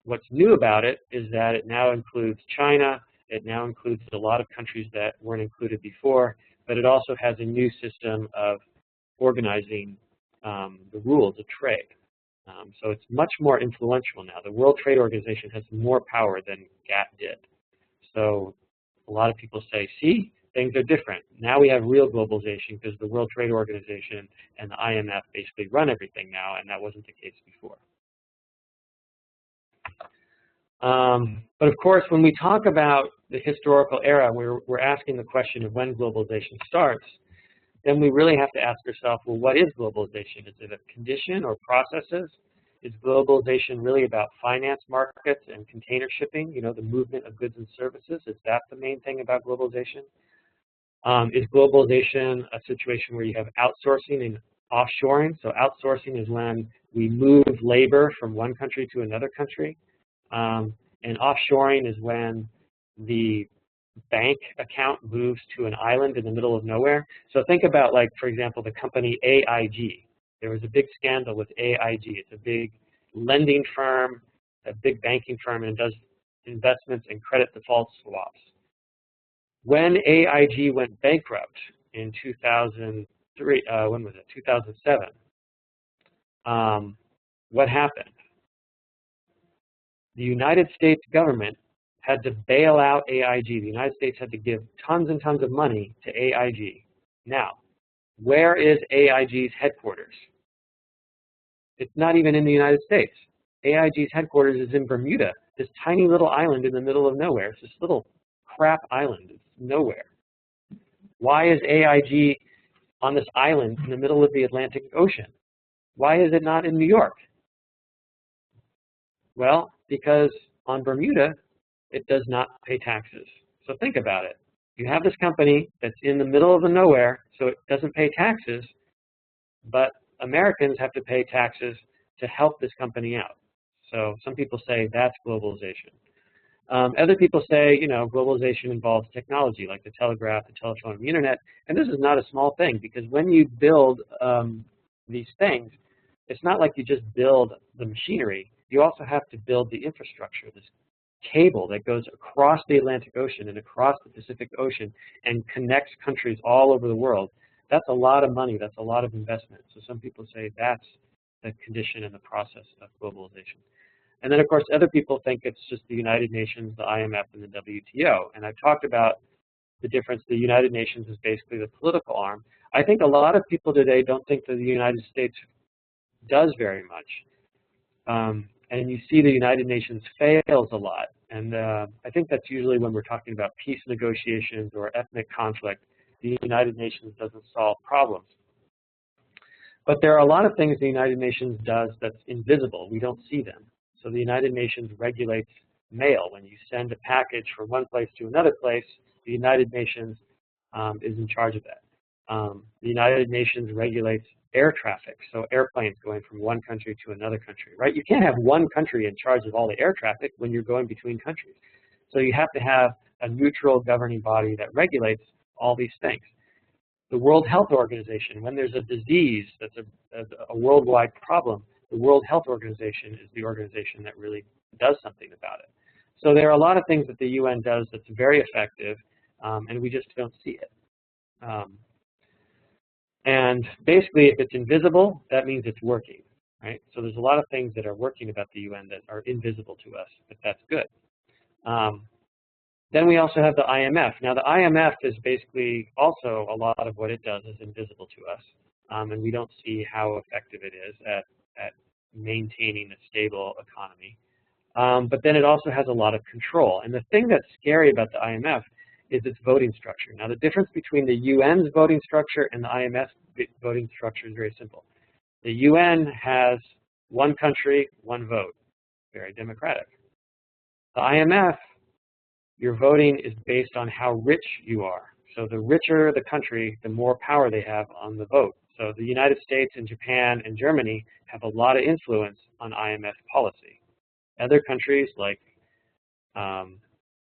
what's new about it is that it now includes China, it now includes a lot of countries that weren't included before, but it also has a new system of organizing the rules of trade. So it's much more influential now. The World Trade Organization has more power than GATT did. So a lot of people say, see, things are different. Now we have real globalization because the World Trade Organization and the IMF basically run everything now, and that wasn't the case before. But of course, when we talk about the historical era, we're asking the question of when globalization starts, then we really have to ask ourselves, well, what is globalization? Is it a condition or processes? Is globalization really about finance markets and container shipping, you know, the movement of goods and services? Is that the main thing about globalization? Is globalization a situation where you have outsourcing and offshoring? So outsourcing is when we move labor from one country to another country. And offshoring is when the bank account moves to an island in the middle of nowhere. So think about, like, for example, the company AIG. There was a big scandal with AIG. It's a big lending firm, a big banking firm, and it does investments and credit default swaps. When AIG went bankrupt in 2003, when was it? 2007. What happened? The United States government had to bail out AIG. The United States had to give tons and tons of money to AIG. Now, where is AIG's headquarters? It's not even in the United States. AIG's headquarters is in Bermuda. this tiny little island in the middle of nowhere. It's this little crap island. It's nowhere. Why is AIG on this island in the middle of the Atlantic Ocean? Why is it not in New York? Well, because on Bermuda, it does not pay taxes. So think about it. You have this company that's in the middle of the nowhere, so it doesn't pay taxes, but Americans have to pay taxes to help this company out. So some people say that's globalization. Other people say, you know, globalization involves technology like the telegraph, the telephone, and the internet. And this is not a small thing, because when you build these things, it's not like you just build the machinery. You also have to build the infrastructure, this cable that goes across the Atlantic Ocean and across the Pacific Ocean and connects countries all over the world. That's a lot of money. That's a lot of investment. So some people say that's the condition and the process of globalization. And then, of course, other people think it's just the United Nations, the IMF, and the WTO. And I've talked about the difference. The United Nations is basically the political arm. I think a lot of people today don't think that the United States does very much. And you see the United Nations fails a lot. And I think that's usually when we're talking about peace negotiations or ethnic conflict. The United Nations doesn't solve problems. But there are a lot of things the United Nations does that's invisible. We don't see them. So the United Nations regulates mail. When you send a package from one place to another place, the United Nations is in charge of that. The United Nations regulates air traffic, so airplanes going from one country to another country, right? You can't have one country in charge of all the air traffic when you're going between countries. So you have to have a neutral governing body that regulates all these things. The World Health Organization, when there's a disease that's a worldwide problem, the World Health Organization is the organization that really does something about it. So there are a lot of things that the UN does that's very effective, and we just don't see it. And basically, if it's invisible, that means it's working, right? So there's a lot of things that are working about the UN that are invisible to us, but that's good. Then we also have the IMF. Now, the IMF is basically also a lot of what it does is invisible to us, and we don't see how effective it is at maintaining a stable economy. But then it also has a lot of control. And the thing that's scary about the IMF is its voting structure. Now, the difference between the UN's voting structure and the IMF's voting structure is very simple. The UN has one country, one vote, very democratic. The IMF, your voting is based on how rich you are. So the richer the country, the more power they have on the vote. So the United States and Japan and Germany have a lot of influence on IMF policy. Other countries like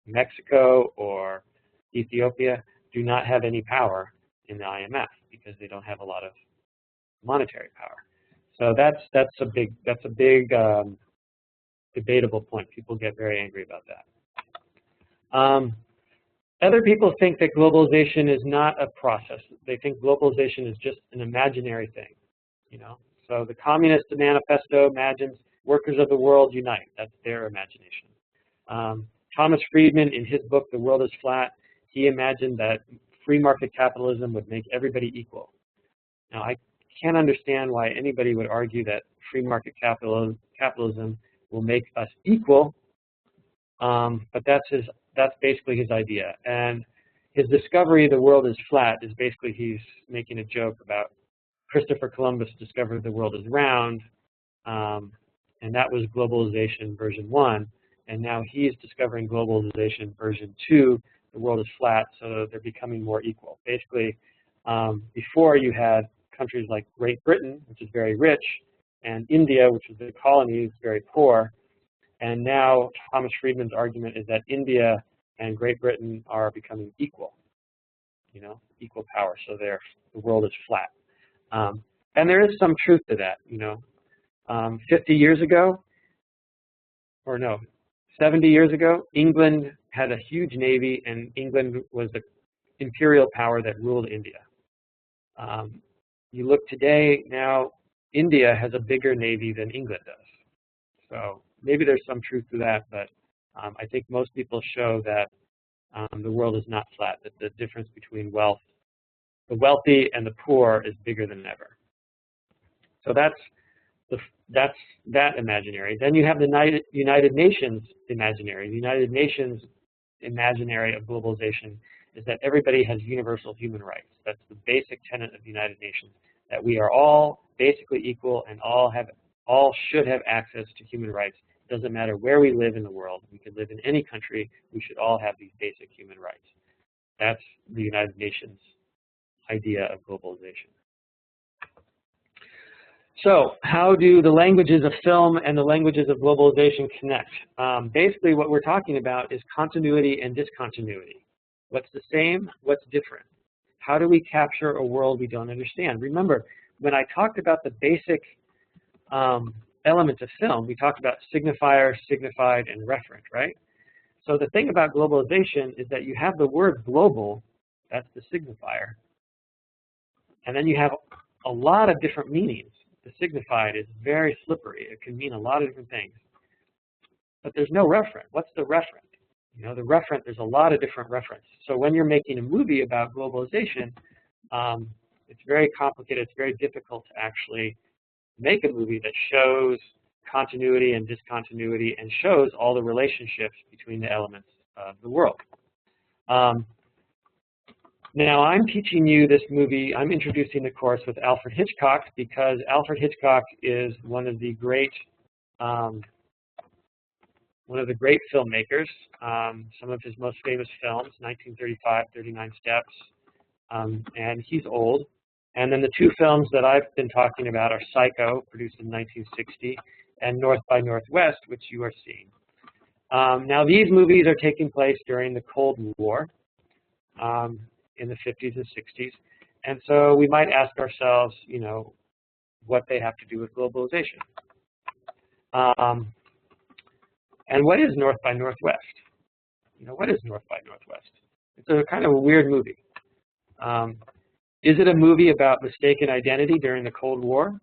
Mexico or Ethiopia do not have any power in the IMF because they don't have a lot of monetary power. So that's a big debatable point. People get very angry about that. Other people think that globalization is not a process. They think globalization is just an imaginary thing, you know. So the Communist Manifesto imagines workers of the world unite. That's their imagination. Thomas Friedman, in his book, The World is Flat, he imagined that free market capitalism would make everybody equal. Now, I can't understand why anybody would argue that free market capitalism will make us equal, but that's basically his idea. And his discovery, the world is flat, is basically he's making a joke about Christopher Columbus discovered the world is round, and that was globalization version 1. And now he's discovering globalization version 2, the world is flat, so they're becoming more equal. Basically, before you had countries like Great Britain, which is very rich, and India, which was the colonies, very poor. And now Thomas Friedman's argument is that India and Great Britain are becoming equal, you know, equal power. So the world is flat. And there is some truth to that, you know. 50 years ago, or no, 70 years ago, England had a huge navy, and England was the imperial power that ruled India. You look today, now India has a bigger navy than England does. So maybe there's some truth to that, but I think most people show that the world is not flat, that the difference between the wealthy and the poor is bigger than ever. So that's that's that imaginary. Then you have the United Nations imaginary. The United Nations imaginary of globalization is that everybody has universal human rights. That's the basic tenet of the United Nations, that we are all basically equal and all should have access to human rights. It doesn't matter where we live in the world. We could live in any country. We should all have these basic human rights. That's the United Nations idea of globalization. So how do the languages of film and the languages of globalization connect? Basically, what we're talking about is continuity and discontinuity. What's the same? What's different? How do we capture a world we don't understand? Remember, when I talked about the basic elements of film, we talked about signifier, signified, and referent, right? So the thing about globalization is that you have the word global, that's the signifier, and then you have a lot of different meanings. The signified is very slippery. It can mean a lot of different things. But there's no referent. What's the referent? You know, the referent, there's a lot of different referents. So when you're making a movie about globalization, it's very complicated. It's very difficult to actually make a movie that shows continuity and discontinuity and shows all the relationships between the elements of the world. Now, I'm teaching you this movie. I'm introducing the course with Alfred Hitchcock because Alfred Hitchcock is one of the great filmmakers. Some of his most famous films, 1935, 39 Steps, and he's old. And then the two films that I've been talking about are Psycho, produced in 1960, and North by Northwest, which you are seeing. Now, these movies are taking place during the Cold War in the 50s and 60s. And so we might ask ourselves, you know, what they have to do with globalization. And what is North by Northwest? You know, what is North by Northwest? It's a kind of a weird movie. Is it a movie about mistaken identity during the Cold War?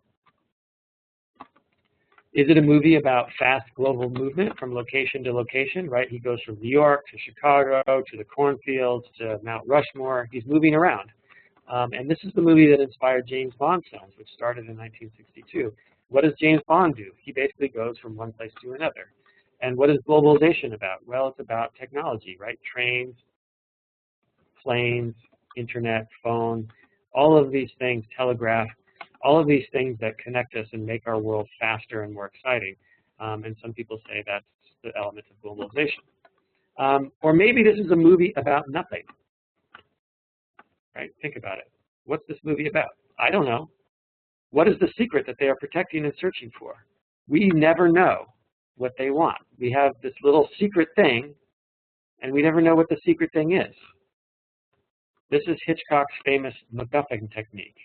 Is it a movie about fast global movement from location to location, right? He goes from New York to Chicago to the cornfields to Mount Rushmore. He's moving around. And this is the movie that inspired James Bond films, which started in 1962. What does James Bond do? He basically goes from one place to another. And what is globalization about? Well, it's about technology, right? Trains, planes, internet, phone, all of these things, telegraph, all of these things that connect us and make our world faster and more exciting. And some people say that's the elements of globalization. Or maybe this is a movie about nothing. Right? Think about it. What's this movie about? I don't know. What is the secret that they are protecting and searching for? We never know what they want. We have this little secret thing, and we never know what the secret thing is. This is Hitchcock's famous MacGuffin technique.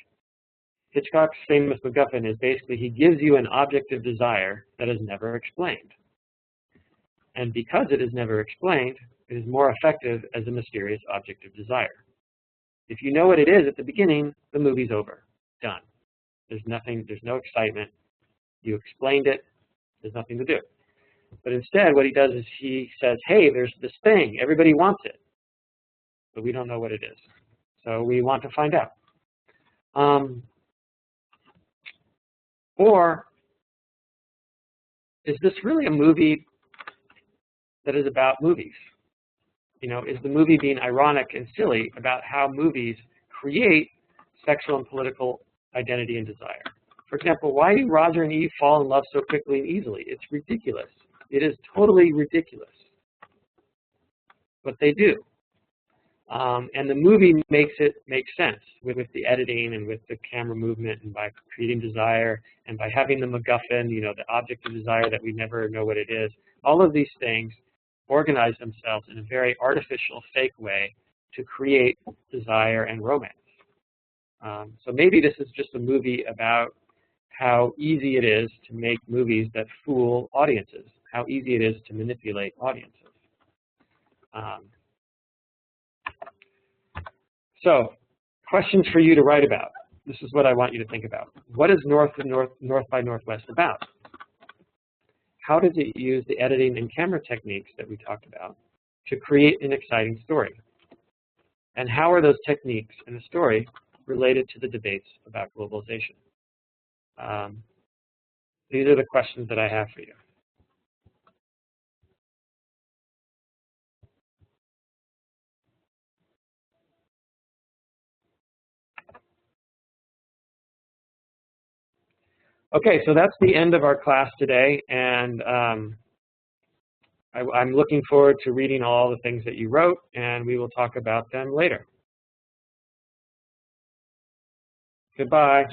Hitchcock's famous MacGuffin is basically he gives you an object of desire that is never explained. And because it is never explained, it is more effective as a mysterious object of desire. If you know what it is at the beginning, the movie's over. Done. There's nothing, there's no excitement. You explained it, there's nothing to do. But instead, what he does is he says, hey, there's this thing, everybody wants it. But we don't know what it is. So we want to find out. Or is this really a movie that is about movies? You know, is the movie being ironic and silly about how movies create sexual and political identity and desire? For example, why do Roger and Eve fall in love so quickly and easily? It's ridiculous. It is totally ridiculous. But they do. And the movie makes it make sense with the editing and with the camera movement and by creating desire and by having the MacGuffin, you know, the object of desire that we never know what it is. All of these things organize themselves in a very artificial, fake way to create desire and romance. So maybe this is just a movie about how easy it is to make movies that fool audiences, how easy it is to manipulate audiences. So, questions for you to write about. This is what I want you to think about. What is North by Northwest about? How does it use the editing and camera techniques that we talked about to create an exciting story? And how are those techniques and the story related to the debates about globalization? these are the questions that I have for you. Okay, so that's the end of our class today, and I'm looking forward to reading all the things that you wrote, and we will talk about them later. Goodbye.